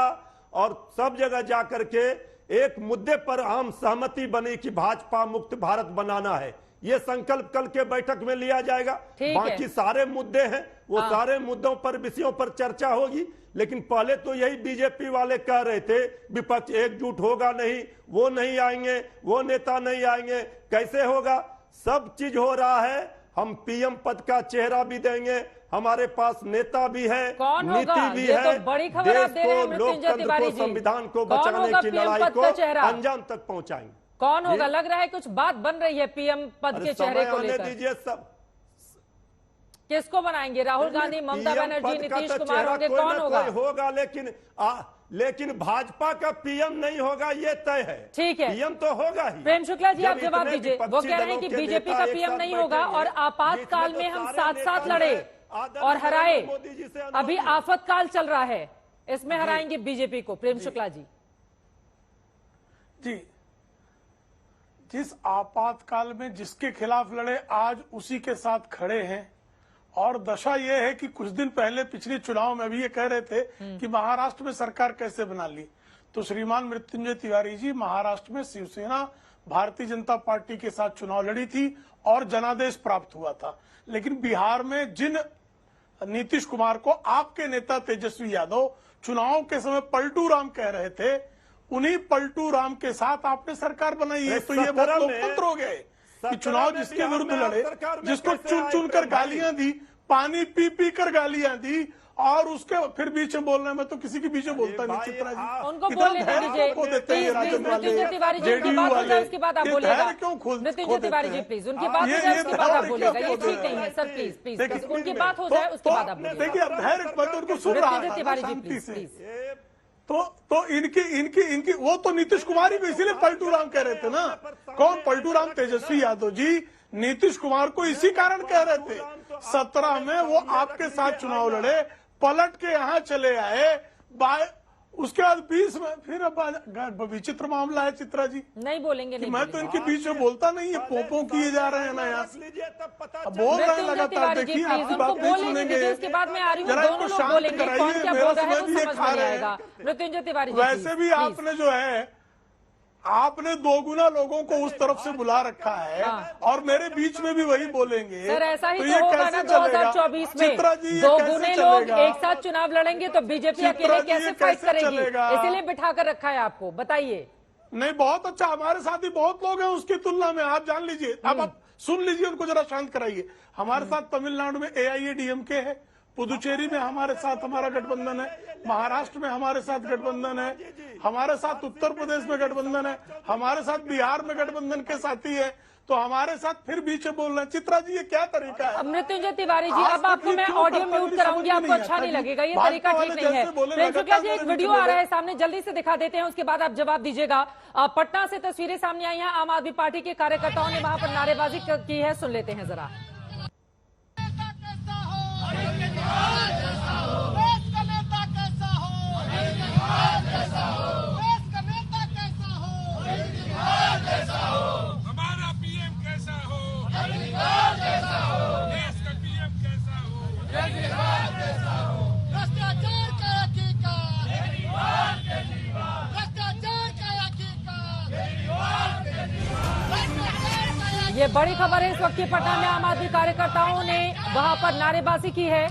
और सब जगह जाकर के एक मुद्दे पर आम सहमति बनी कि भाजपा मुक्त भारत बनाना है। ये संकल्प कल के बैठक में लिया जाएगा। बाकी सारे मुद्दे हैं, वो सारे मुद्दों पर, विषयों पर चर्चा होगी। लेकिन पहले तो यही बीजेपी वाले कह रहे थे विपक्ष एकजुट होगा नहीं, वो नहीं आएंगे, वो नेता नहीं आएंगे। कैसे होगा? सब चीज हो रहा है। हम पीएम पद का चेहरा भी देंगे, हमारे पास नेता भी है, नीति भी है, तो बड़ी खबर आप दे रहे हैं मृत्युंजय तिवारी जी। संविधान को बचाने की लड़ाई को अंजाम तक पहुंचाएंगे। कौन होगा? लग रहा है कुछ बात बन रही है पीएम पद के चेहरे को लेकर। दीजिए सब। किसको बनाएंगे? राहुल गांधी, ममता बनर्जी, नीतीश कुमार होंगे? कौन होगा? होगा, लेकिन भाजपा का पीएम नहीं होगा, ये तय है। ठीक है, पीएम तो होगा ही। प्रेम शुक्ला जी, आप जवाब दीजिए। वो कह रहे हैं कि बीजेपी का पीएम नहीं होगा और आपातकाल में हम साथ साथ लड़े और हराए। अभी आफतकाल चल रहा है, इसमें हराएंगे बीजेपी को। प्रेम शुक्ला जी। जी, जिस आपातकाल में जिसके खिलाफ लड़े आज उसी के साथ खड़े हैं। और दशा यह है कि कुछ दिन पहले पिछले चुनाव में भी ये कह रहे थे कि महाराष्ट्र में सरकार कैसे बना ली। तो श्रीमान मृत्युंजय तिवारी जी, महाराष्ट्र में शिवसेना भारतीय जनता पार्टी के साथ चुनाव लड़ी थी और जनादेश प्राप्त हुआ था। लेकिन बिहार में जिन नीतीश कुमार को आपके नेता तेजस्वी यादव चुनाव के समय पलटू राम कह रहे थे, उन्हीं पलटू राम के साथ आपने सरकार बनाई है। तो ये बहुत लोकतंत्र हो गए कि चुनाव जिसके विरुद्ध लड़े, जिसको चुन चुन कर गालियां दी, पानी पी पी कर गालियां दी और उसके फिर बीच में बोलना, मैं तो किसी के बीच में बोलता नहीं चित्रा जी। उनको बोलने दीजिए मृत्युंजय तिवारी जी, उनकी बात हो जाए उसके बाद आप बोलिएगा। मृत्युंजय तिवारी जी प्लीज, उनकी बात हो जाए उसके बाद आप बोलिएगा। ये ठीक नहीं है सर, प्लीज प्लीज, उनकी बात हो जाए उसके बाद आप बोलिएगा। देखिए, धैर्य मैं तो उनको सुन रहा था तिवारी जी प्लीज। तो इनकी वो तो नीतीश कुमार ही को इसीलिए पलटू राम कह रहे थे ना। कौन पलटू राम? तेजस्वी यादव जी नीतीश कुमार को इसी कारण कह रहे थे। 17 में वो आपके साथ चुनाव लड़े, पलट के यहाँ चले आए, उसके बाद 20 में फिर विचित्र मामला है चित्रा जी। नहीं बोलेंगे, नहीं मैं तो इनके बीच में बोलता नहीं है, पोपो किए जा रहे हैं ना यहाँ बोल रहे हैं लगातार। देखिए, आपकी बात नहीं सुनेंगे, उसके बाद में आ रही हूँ, जरा इनको शांत कराइए, मेरा समय भी ये खा रहे हैं। मृत्युंजय तिवारी वैसे भी आपने जो है, आपने 2 गुना लोगों को उस तरफ से बुला रखा है और मेरे बीच में भी वही बोलेंगे। सर ऐसा ही तो होगा ना 2024 में 2 गुने लोग एक साथ चुनाव लड़ेंगे तो बीजेपी अकेले कैसे फाइट करेगी? इसीलिए बिठा कर रखा है आपको, बताइए। नहीं, बहुत अच्छा, हमारे साथ ही बहुत लोग हैं उसकी तुलना में। आप जान लीजिए, अब आप सुन लीजिए, उनको जरा शांत कराइए। हमारे साथ तमिलनाडु में AIADMK है, पुदुचेरी में हमारे साथ हमारा गठबंधन है, महाराष्ट्र में हमारे साथ गठबंधन है, हमारे साथ उत्तर प्रदेश में गठबंधन है, हमारे साथ बिहार में गठबंधन के साथी है। तो हमारे साथ फिर बीच में बोल रहे हैं। चित्रा जी, ये क्या तरीका है? मृत्युंजय तिवारी जी, अब आपको मैं ऑडियो म्यूट कराऊंगी, आपको अच्छा नहीं लगेगा, ये तरीका ठीक नहीं है। प्रेम शुक्ला जी, एक वीडियो आ रहा है सामने, जल्दी से दिखा देते हैं, उसके बाद आप जवाब दीजिएगा। पटना से तस्वीरें सामने आई हैं, आम आदमी पार्टी के कार्यकर्ताओं ने वहां पर नारेबाजी की है, सुन लेते हैं जरा। हमारा पीएम कैसा हो, देश का पीएम कैसा हो, भ्रष्टाचार ये बड़ी खबर है इस वक्त की। पटना में आम आदमी कार्यकर्ताओं ने वहां पर नारेबाजी की है।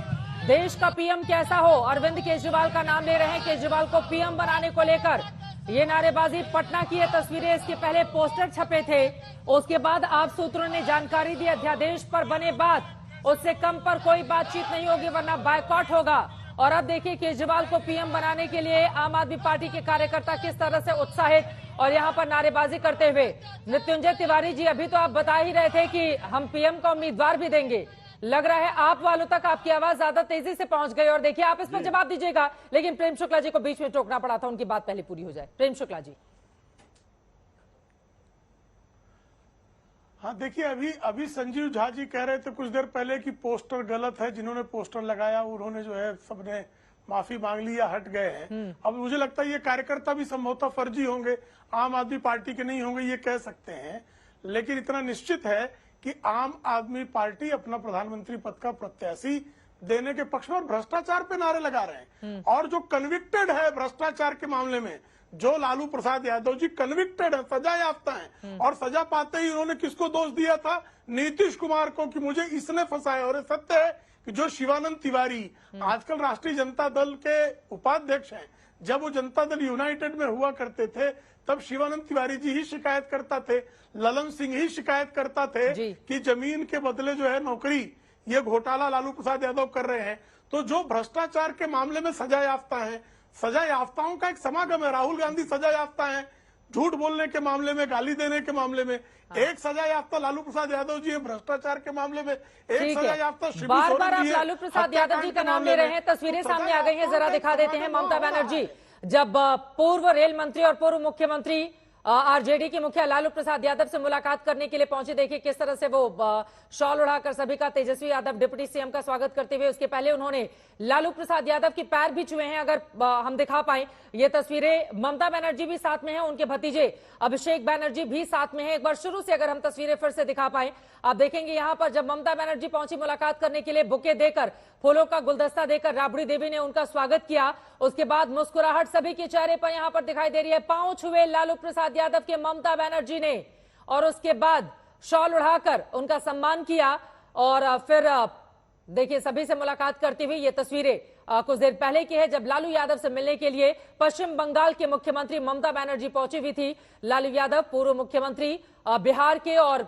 देश का पीएम कैसा हो, अरविंद केजरीवाल का नाम ले रहे हैं। केजरीवाल को पीएम बनाने को लेकर ये नारेबाजी। पटना की ये तस्वीरें, इसके पहले पोस्टर छपे थे, उसके बाद आप सूत्रों ने जानकारी दी अध्यादेश पर बने बात, उससे कम पर कोई बातचीत नहीं होगी वरना बायकॉट होगा। और अब देखिए केजरीवाल को पीएम बनाने के लिए आम आदमी पार्टी के कार्यकर्ता किस तरह से उत्साहित और यहां पर नारेबाजी करते हुए। मृत्युंजय तिवारी जी, अभी तो आप बता ही रहे थे कि हम पीएम का उम्मीदवार भी देंगे, लग रहा है आप वालों तक आपकी आवाज ज्यादा तेजी से पहुंच गई। और देखिए आप इस पर जवाब दीजिएगा, लेकिन प्रेम शुक्ला जी को बीच में टोकना पड़ा था, उनकी बात पहले पूरी हो जाए। प्रेम शुक्ला जी। हाँ देखिए, अभी संजीव झा जी कह रहे थे कुछ देर पहले कि पोस्टर गलत है, जिन्होंने पोस्टर लगाया उन्होंने जो है सबने माफी मांग ली या हट गए हैं। अब मुझे लगता है ये कार्यकर्ता भी संभवतः फर्जी होंगे, आम आदमी पार्टी के नहीं होंगे, ये कह सकते हैं। लेकिन इतना निश्चित है कि आम आदमी पार्टी अपना प्रधानमंत्री पद का प्रत्याशी देने के पक्ष में और भ्रष्टाचार पे नारे लगा रहे हैं। और जो कन्विक्टेड है भ्रष्टाचार के मामले में, जो लालू प्रसाद यादव जी कन्विक्टेड है, सजा याफ्ता है, और सजा पाते ही उन्होंने किसको दोष दिया था? नीतीश कुमार को, कि मुझे इसने फंसाया। और सत्य है कि जो शिवानंद तिवारी आजकल राष्ट्रीय जनता दल के उपाध्यक्ष हैं, जब वो जनता दल यूनाइटेड में हुआ करते थे तब शिवानंद तिवारी जी ही शिकायत करता थे, ललन सिंह ही शिकायत करता थे कि जमीन के बदले जो है नौकरी, ये घोटाला लालू प्रसाद यादव कर रहे हैं। तो जो भ्रष्टाचार के मामले में सजा याफ्ता है, सजा याफ्ताओं का एक समागम है। राहुल गांधी सजा याफ्ता है, झूठ बोलने के मामले में, गाली देने के मामले में। एक सजा याफ्ता लालू प्रसाद यादव जी है भ्रष्टाचार के मामले में, एक सजा याफ्ता शिबू सोरेन जी है। बार आप लालू प्रसाद यादव जी का नाम ले रहे हैं, तस्वीरें सामने आ गई हैं, जरा दिखा देते हैं। ममता बनर्जी जब पूर्व रेल मंत्री और पूर्व मुख्यमंत्री आरजेडी के मुखिया लालू प्रसाद यादव से मुलाकात करने के लिए पहुंचे, देखिए किस तरह से वो शॉल उड़ाकर सभी का, तेजस्वी यादव डिप्टी सीएम का स्वागत करते हुए। उसके पहले उन्होंने लालू प्रसाद यादव के पैर भी छुए हैं। अगर हम दिखा पाए ये तस्वीरें, ममता बनर्जी भी साथ में है, उनके भतीजे अभिषेक बनर्जी भी साथ में है। एक बार शुरू से अगर हम तस्वीरें फिर से दिखा पाए, आप देखेंगे यहां पर जब ममता बनर्जी पहुंची मुलाकात करने के लिए, बुके देकर, फूलों का गुलदस्ता देकर राबड़ी देवी ने उनका स्वागत किया। उसके बाद मुस्कुराहट सभी के चेहरे पर यहां पर दिखाई दे रही है। पांव छुए लालू प्रसाद यादव के ममता बनर्जी ने, और उसके बाद शॉल उड़ाकर उनका सम्मान किया। और फिर देखिए सभी से मुलाकात करती हुई ये तस्वीरें कुछ देर पहले की है, जब लालू यादव से मिलने के लिए पश्चिम बंगाल के मुख्यमंत्री ममता बनर्जी पहुंची हुई थी। लालू यादव पूर्व मुख्यमंत्री बिहार के, और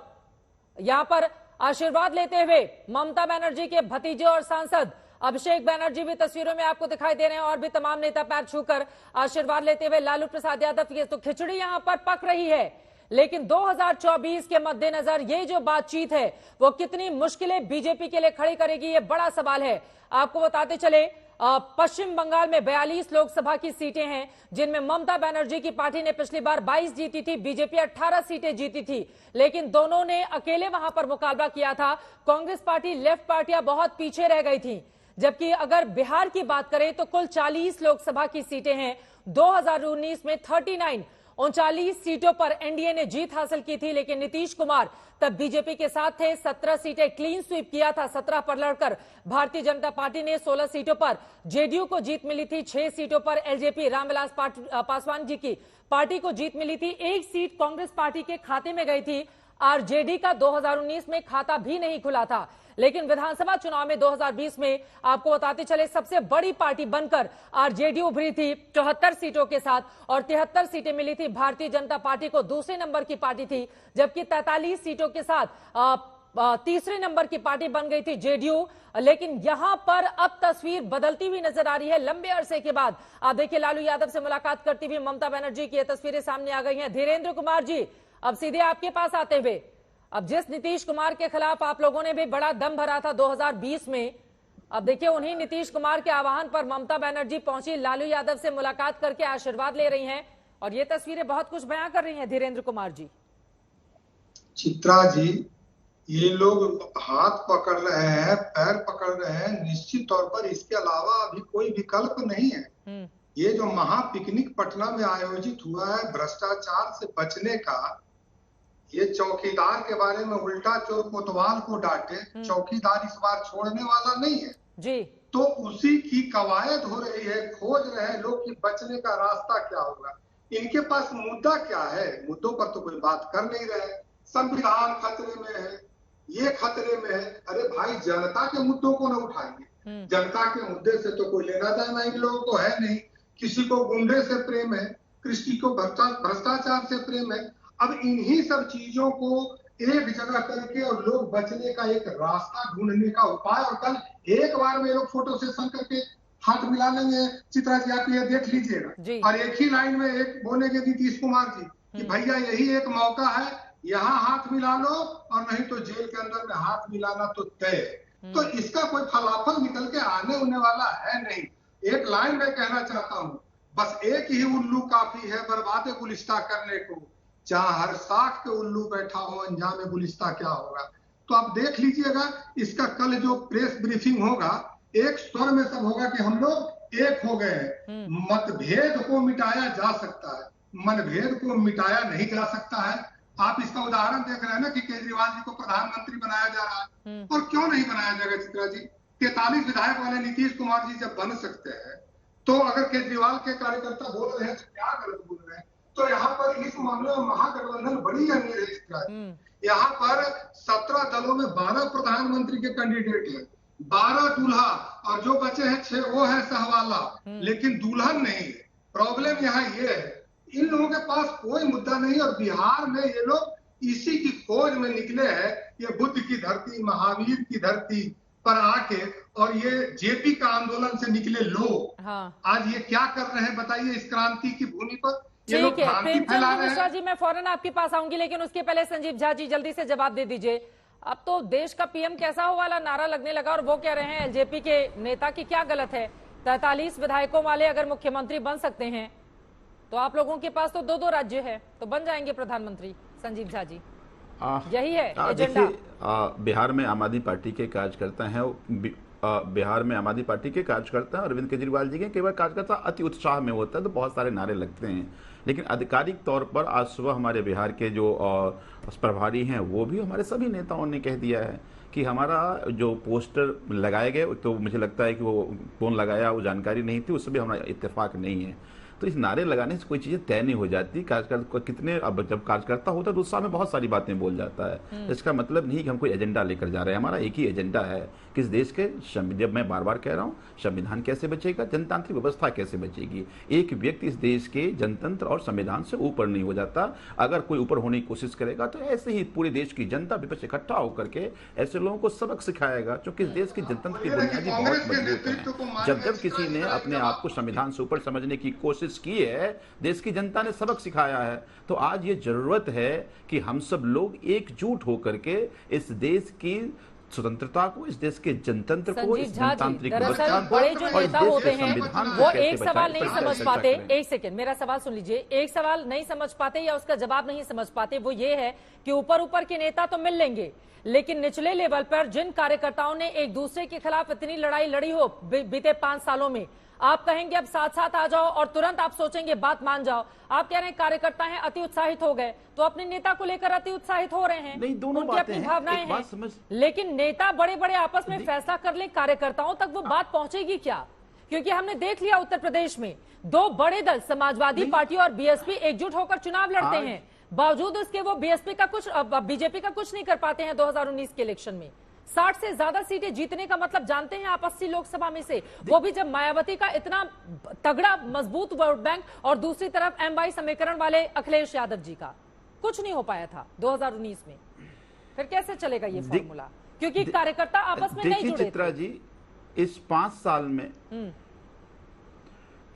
यहां पर आशीर्वाद लेते हुए ममता बनर्जी के भतीजे और सांसद अभिषेक बनर्जी भी तस्वीरों में आपको दिखाई दे रहे हैं, और भी तमाम नेता पैर छूकर आशीर्वाद लेते हुए लालू प्रसाद यादव की। तो खिचड़ी यहां पर पक रही है, लेकिन 2024 के मद्देनजर ये जो बातचीत है वो कितनी मुश्किलें बीजेपी के लिए खड़ी करेगी, ये बड़ा सवाल है। आपको बताते चले, पश्चिम बंगाल में 42 लोकसभा की सीटें हैं, जिनमें ममता बनर्जी की पार्टी ने पिछली बार 22 जीती थी, बीजेपी 18 सीटें जीती थी, लेकिन दोनों ने अकेले वहां पर मुकाबला किया था। कांग्रेस पार्टी, लेफ्ट पार्टियां बहुत पीछे रह गई थी। जबकि अगर बिहार की बात करें तो कुल 40 लोकसभा की सीटें हैं। 2019 में 39 सीटों पर एनडीए ने जीत हासिल की थी, लेकिन नीतीश कुमार तब बीजेपी के साथ थे। 17 सीटें क्लीन स्वीप किया था, 17 पर लड़कर भारतीय जनता पार्टी ने, 16 सीटों पर जेडीयू को जीत मिली थी, 6 सीटों पर एलजेपी रामविलास पासवान जी की पार्टी को जीत मिली थी, 1 सीट कांग्रेस पार्टी के खाते में गई थी। आरजेडी का 2019 में खाता भी नहीं खुला था। लेकिन विधानसभा चुनाव में 2020 में आपको बताते चले, सबसे बड़ी पार्टी बनकर आरजेडी उभरी थी 74 सीटों के साथ, और 73 सीटें मिली थी भारतीय जनता पार्टी को, दूसरे नंबर की पार्टी थी। जबकि 43 सीटों के साथ तीसरे नंबर की पार्टी बन गई थी जेडीयू। लेकिन यहां पर अब तस्वीर बदलती हुई नजर आ रही है। लंबे अरसे के बाद आप देखिए लालू यादव से मुलाकात करती हुई ममता बनर्जी की ये तस्वीरें सामने आ गई हैं। धीरेन्द्र कुमार जी, अब सीधे आपके पास आते हुए, अब जिस नीतीश कुमार के खिलाफ आप लोगों ने भी बड़ा दम भरा था 2020 में, अब देखिए उन्हीं नीतीश कुमार के आह्वान पर ममता बनर्जी पहुंची, लालू यादव से मुलाकात करके आशीर्वाद ले रही हैं, और ये तस्वीरें बहुत कुछ बयां कर रही हैं। धीरेन्द्र कुमार जी। चित्रा जी, ये लोग हाथ पकड़ रहे हैं, पैर पकड़ रहे हैं, निश्चित तौर पर इसके अलावा अभी कोई विकल्प नहीं है। ये जो महा पिकनिक पटना में आयोजित हुआ है भ्रष्टाचार से बचने का, ये चौकीदार के बारे में उल्टा चोर कोतवाल को डांटे, चौकीदार इस बार छोड़ने वाला नहीं है जी। तो उसी की कवायद हो रही है, खोज रहे हैं लोग कि बचने का रास्ता क्या होगा। इनके पास मुद्दा क्या है? मुद्दों पर तो कोई बात कर नहीं रहे। संविधान खतरे में है, ये खतरे में है। अरे भाई, जनता के मुद्दों को न उठाएंगे। जनता के मुद्दे से तो कोई लेना देना इन लोगों को है नहीं। किसी को गुंडे से प्रेम है, किसी को भ्रष्टाचार से प्रेम है। अब इन्हीं सब चीजों को एक जगह करके और लोग बचने का एक रास्ता ढूंढने का उपाय, और कल एक बार में लोग फोटो सेशन करके हाथ मिला लेंगे। चित्रा जी, आप ये देख लीजिएगा, और एक ही लाइन में एक बोलेंगे नीतीश कुमार जी कि भैया यही एक मौका है, यहाँ हाथ मिला लो और नहीं तो जेल के अंदर में हाथ मिलाना तो तय। तो इसका कोई फलाफल निकल के आने होने वाला है नहीं। एक लाइन में कहना चाहता हूँ, बस एक ही उल्लू काफी है बर्बाद गुलिस्ता करने को, जहाँ हर साख पे उल्लू बैठा हो अंजाम गुलिस्ता क्या होगा। तो आप देख लीजिएगा, इसका कल जो प्रेस ब्रीफिंग होगा, एक स्वर में सब होगा कि हम लोग एक हो गए हैं। मतभेद को मिटाया जा सकता है, मनभेद को मिटाया नहीं जा सकता है। आप इसका उदाहरण देख रहे हैं ना कि केजरीवाल जी को प्रधानमंत्री बनाया जा रहा है, और क्यों नहीं बनाया जाएगा चित्रा जी। 43 विधायक वाले नीतीश कुमार जी जब बन सकते हैं, तो अगर केजरीवाल के कार्यकर्ता बोल रहे हैं तो क्या गलत बोल रहे हैं। तो यहाँ पर इस मामले में महागठबंधन बड़ी अमीर है चित्रा जी। यहाँ पर 17 दलों में 12 प्रधानमंत्री के कैंडिडेट हैं, 12 दूल्हा, और जो बचे हैं 6 वो है सहवाला, लेकिन दुल्हन नहीं है। प्रॉब्लम यहाँ ये है, इन लोगों के पास कोई मुद्दा नहीं, और बिहार में ये लोग इसी की खोज में निकले हैं। ये बुद्ध की धरती, महावीर की धरती पर आके, और ये जेपी का आंदोलन से निकले लोग आज ये क्या कर रहे हैं बताइए इस क्रांति की भूमि पर। ये लोग क्रांति फैला रहे हैं। मिश्रा जी, मैं फौरन आपके पास आऊंगी, लेकिन उसके पहले संजीव झा जी जल्दी से जवाब दे दीजिए। अब तो देश का पीएम कैसा हो वाला नारा लगने लगा, और वो कह रहे हैं एलजेपी के नेता की क्या गलत है। 43 विधायकों वाले अगर मुख्यमंत्री बन सकते हैं, तो आप लोगों के पास तो 2-2 राज्य है, तो बन जाएंगे प्रधानमंत्री। संजीव झा जी, यही है एजेंडा। बिहार में आम आदमी पार्टी के कार्यकर्ता हैं, बिहार में आम आदमी पार्टी के कार्यकर्ता अरविंद केजरीवाल जी के केवल कार्यकर्ता अति उत्साह में होता है तो बहुत सारे नारे लगते हैं, लेकिन आधिकारिक तौर पर आज सुबह हमारे बिहार के जो प्रभारी हैं वो भी हमारे सभी नेताओं ने कह दिया है कि हमारा जो पोस्टर लगाए गए, तो मुझे लगता है कि वो कौन लगाया वो जानकारी नहीं थी, उससे भी हमारा इत्तेफाक नहीं है। तो इस नारे लगाने से कोई चीजें तय नहीं हो जाती। कार्यकर्ता कितने, अब जब कार्यकर्ता होता है तो उत्साह में बहुत सारी बातें बोल जाता है। इसका मतलब नहीं कि हम कोई एजेंडा लेकर जा रहे हैं। हमारा एक ही एजेंडा है कि इस देश के, जब मैं बार बार कह रहा हूँ, संविधान कैसे बचेगा, जनतांत्रिक व्यवस्था कैसे बचेगी। एक व्यक्ति इस देश के जनतंत्र और संविधान से ऊपर नहीं हो जाता। अगर कोई ऊपर होने की कोशिश करेगा तो ऐसे ही पूरे देश की जनता विपक्ष इकट्ठा होकर के ऐसे लोगों को सबक सिखाएगा, क्योंकि इस देश के जनतंत्र की बुनियादी बहुत मजबूत है। जब किसी ने अपने आप को संविधान से ऊपर समझने की कोशिश की है, देश की जनता ने सबक सिखाया है। तो आज ये जरूरत है कि हम सब लोग एकजुट होकर के इस देश की स्वतंत्रता को, इस देश के जनतंत्र को, इस जनतांत्रिक व्यवस्था को, बड़े जो नेता होते हैं वो एक कैसे सवाल बचाएं, नहीं समझ पाते। एक सेकंड, मेरा सवाल सुन लीजिए। एक सवाल नहीं समझ पाते या उसका जवाब नहीं समझ पाते, वो ये है कि ऊपर ऊपर के नेता तो मिल लेंगे, लेकिन निचले लेवल पर जिन कार्यकर्ताओं ने एक दूसरे के खिलाफ इतनी लड़ाई लड़ी हो बीते 5 सालों में, आप कहेंगे अब साथ साथ आ जाओ और तुरंत आप सोचेंगे बात मान जाओ। आप कह रहे हैं कार्यकर्ता हैं अति उत्साहित हो गए, तो अपने नेता को लेकर अति उत्साहित हो रहे हैं। नहीं, दोनों उनकी अपनी भावनाएं हैं, लेकिन नेता बड़े बड़े आपस में फैसला कर ले, कार्यकर्ताओं तक वो बात पहुंचेगी क्या? क्योंकि हमने देख लिया उत्तर प्रदेश में 2 बड़े दल समाजवादी पार्टी और बीएसपी एकजुट होकर चुनाव लड़ते हैं, बावजूद उसके वो बीएसपी का कुछ, बीजेपी का कुछ नहीं कर पाते हैं 2019 के इलेक्शन में। 60 से ज्यादा सीटें जीतने का मतलब जानते हैं आप 80 लोकसभा में से, वो भी जब मायावती का इतना तगड़ा मजबूत वोट बैंक और दूसरी तरफ एमवाई समीकरण वाले अखिलेश यादव जी का कुछ नहीं हो पाया था 2019 में। फिर कैसे चलेगा ये फॉर्मूला? क्योंकि कार्यकर्ता आपस में नहीं जुड़े। चित्रा जी, इस 5 साल में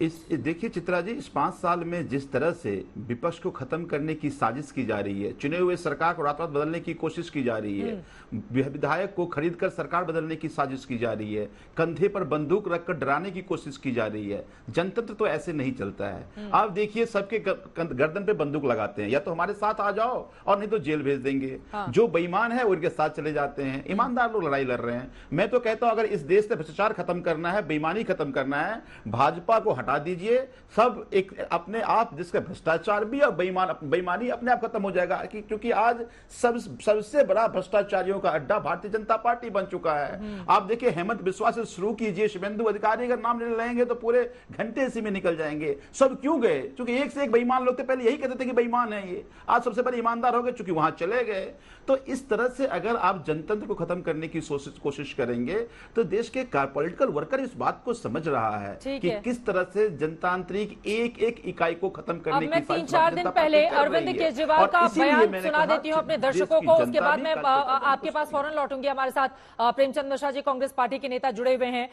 देखिए चित्रा जी, इस 5 साल में जिस तरह से विपक्ष को खत्म करने की साजिश की जा रही है, चुने हुए सरकार को रात रात बदलने की कोशिश की जा रही है, विधायक को खरीदकर सरकार बदलने की साजिश की जा रही है, कंधे पर बंदूक रखकर डराने की कोशिश की जा रही है। जनतंत्र तो ऐसे नहीं चलता है। आप देखिए, सबके गर्दन पे बंदूक लगाते हैं, या तो हमारे साथ आ जाओ और नहीं तो जेल भेज देंगे। जो बेईमान है उनके साथ चले जाते हैं, ईमानदार लोग लड़ाई लड़ रहे हैं। मैं तो कहता हूं अगर इस देश से भ्रष्टाचार खत्म करना है, बेईमानी खत्म करना है, भाजपा को हटा हटा दीजिए, सब एक अपने आप, जिसका भ्रष्टाचार भी और बेईमानी अपने आप खत्म हो जाएगा। क्योंकि आज सबसे बड़ा भ्रष्टाचारियों का अड्डा भारतीय जनता पार्टी बन चुका है। आप देखिए, हेमंत बिस्वा से शुरू कीजिए, शुभेंदु अधिकारी अगर नाम लेने लगेंगे तो पूरे घंटे इसी में निकल जाएंगे। सब क्यों गए? क्योंकि एक से एक बेईमान लोग थे, पहले यही कहते थे कि बेईमान है ये, आज सबसे पहले ईमानदार हो गए चूंकि वहां चले गए। तो इस तरह से अगर आप जनतंत्र को खत्म करने की कोशिश करेंगे तो देश के पॉलिटिकल वर्कर इस बात को समझ रहा है कि किस तरह से जनतांत्रिक एक एक इकाई को खत्म करने की। मैं 3-4 दिन पहले अरविंद केजरीवाल का बयान सुना देती हूँ अपने दर्शकों को, उसके बाद मैं आपके पास फौरन लौटूंगी। हमारे साथ प्रेमचंद मिश्रा जी, कांग्रेस पार्टी के नेता, जुड़े हुए हैं।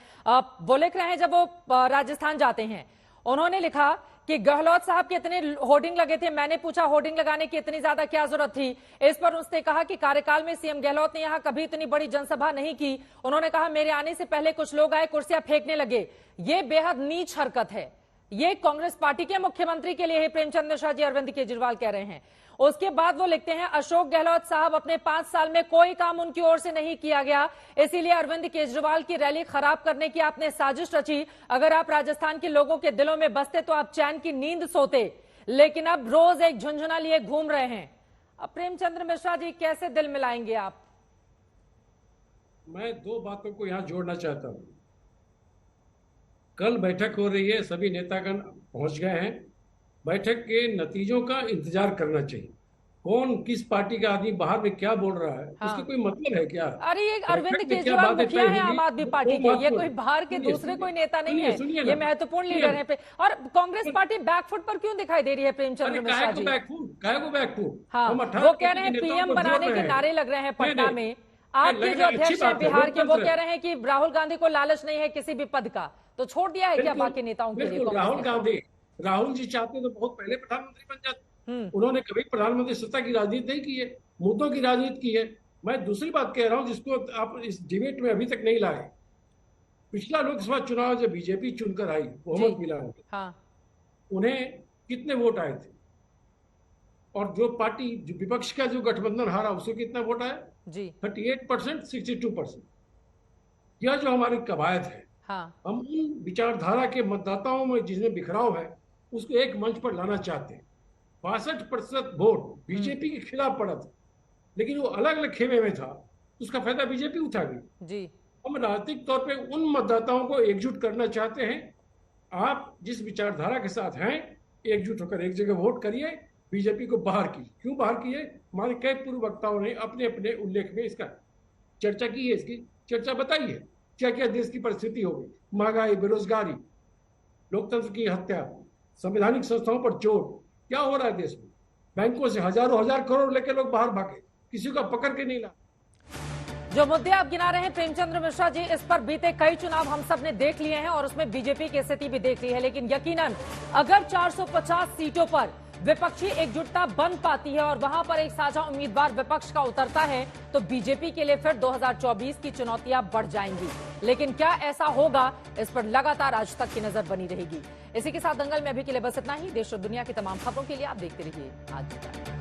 वो लिख रहे हैं, जब वो राजस्थान जाते हैं, उन्होंने लिखा कि गहलोत साहब के इतने होर्डिंग लगे थे। मैंने पूछा होर्डिंग लगाने की इतनी ज्यादा क्या जरूरत थी? इस पर उसने कहा कि कार्यकाल में सीएम गहलोत ने यहां कभी इतनी बड़ी जनसभा नहीं की। उन्होंने कहा मेरे आने से पहले कुछ लोग आए, कुर्सियां फेंकने लगे। ये बेहद नीच हरकत है। ये कांग्रेस पार्टी के मुख्यमंत्री के लिए है, प्रेमचंद मिश्रा जी, अरविंद केजरीवाल कह रहे हैं। उसके बाद वो लिखते हैं, अशोक गहलोत साहब, अपने 5 साल में कोई काम उनकी ओर से नहीं किया गया, इसीलिए अरविंद केजरीवाल की रैली खराब करने की आपने साजिश रची। अगर आप राजस्थान के लोगों के दिलों में बसते तो आप चैन की नींद सोते, लेकिन अब रोज एक झुंझुना लिए घूम रहे हैं। अब प्रेमचंद्र मिश्रा जी, कैसे दिल मिलाएंगे आप? मैं 2 बातों को यहां जोड़ना चाहता हूं। कल बैठक हो रही है, सभी नेतागण पहुंच गए हैं। बैठक के नतीजों का इंतजार करना चाहिए। कौन किस पार्टी का आदमी बाहर में क्या बोल रहा है, उसके कोई मतलब है क्या? अरे ये अरविंद केजरीवाल मुखिया है आम आदमी पार्टी के, ये कोई बाहर के दूसरे कोई नेता नहीं है, ये महत्वपूर्ण लीडर है। और कांग्रेस पार्टी बैकफुट पर क्यों दिखाई दे रही है प्रेमचंद्र मिश्रा जी? हाँ, वो कह रहे हैं पीएम बनाने के नारे लग रहे हैं पटना में। आपके जो अध्यक्ष है बिहार के, वो कह रहे हैं कि राहुल गांधी को लालच नहीं है किसी भी पद का, तो छोड़ दिया है क्या बाकी नेताओं के लिए? राहुल जी चाहते तो बहुत पहले प्रधानमंत्री बन जाते। उन्होंने कभी प्रधानमंत्री सत्ता की राजनीति नहीं की है, मुद्दों की राजनीति की है। मैं दूसरी बात कह रहा हूं जिसको आप इस डिबेट में अभी तक नहीं लाए। पिछला लोकसभा चुनाव जब बीजेपी चुनकर आई, बहुमत मिला उन्हें कितने वोट आए थे? और जो पार्टी जो विपक्ष का जो गठबंधन हारा, उसको कितना वोट आया? जी 38%, 62%। यह जो हमारी कवायद है, हम उन विचारधारा के मतदाताओं में जिसमें बिखराव है, उसको एक मंच पर लाना चाहते हैं। 62% वोट बीजेपी के खिलाफ पड़ा था, लेकिन वो अलग अलग खेमे में था, उसका फायदा बीजेपी उठा गई। जी हम राजनीतिक तौर पे उन मतदाताओं को एकजुट करना चाहते हैं। आप जिस विचारधारा के साथ हैं, एकजुट होकर एक जगह वोट करिए। बीजेपी को बाहर की, क्यों बाहर किए? हमारे कई पूर्व वक्ताओं ने अपने अपने उल्लेख में इसका चर्चा की है। इसकी चर्चा बताइए क्या क्या देश की परिस्थिति हो गई, महंगाई, बेरोजगारी, लोकतंत्र की हत्या, संवैधानिक संस्थाओं पर चोट, क्या हो रहा है देश में? बैंकों से हजारों हजार करोड़ लेके लोग बाहर भागे, किसी का पकड़ के नहीं ला। जो मुद्दे आप गिना रहे हैं प्रेमचंद्र मिश्रा जी, इस पर बीते कई चुनाव हम सब ने देख लिए हैं और उसमें बीजेपी की स्थिति भी देख ली है। लेकिन यकीनन अगर 450 सीटों पर विपक्षी एकजुटता बन पाती है और वहां पर एक साझा उम्मीदवार विपक्ष का उतरता है, तो बीजेपी के लिए फिर 2024 की चुनौतियां बढ़ जाएंगी। लेकिन क्या ऐसा होगा, इस पर लगातार आज तक की नजर बनी रहेगी। इसी के साथ दंगल में अभी के लिए बस इतना ही। देश और दुनिया की तमाम खबरों के लिए आप देखते रहिए आज तक।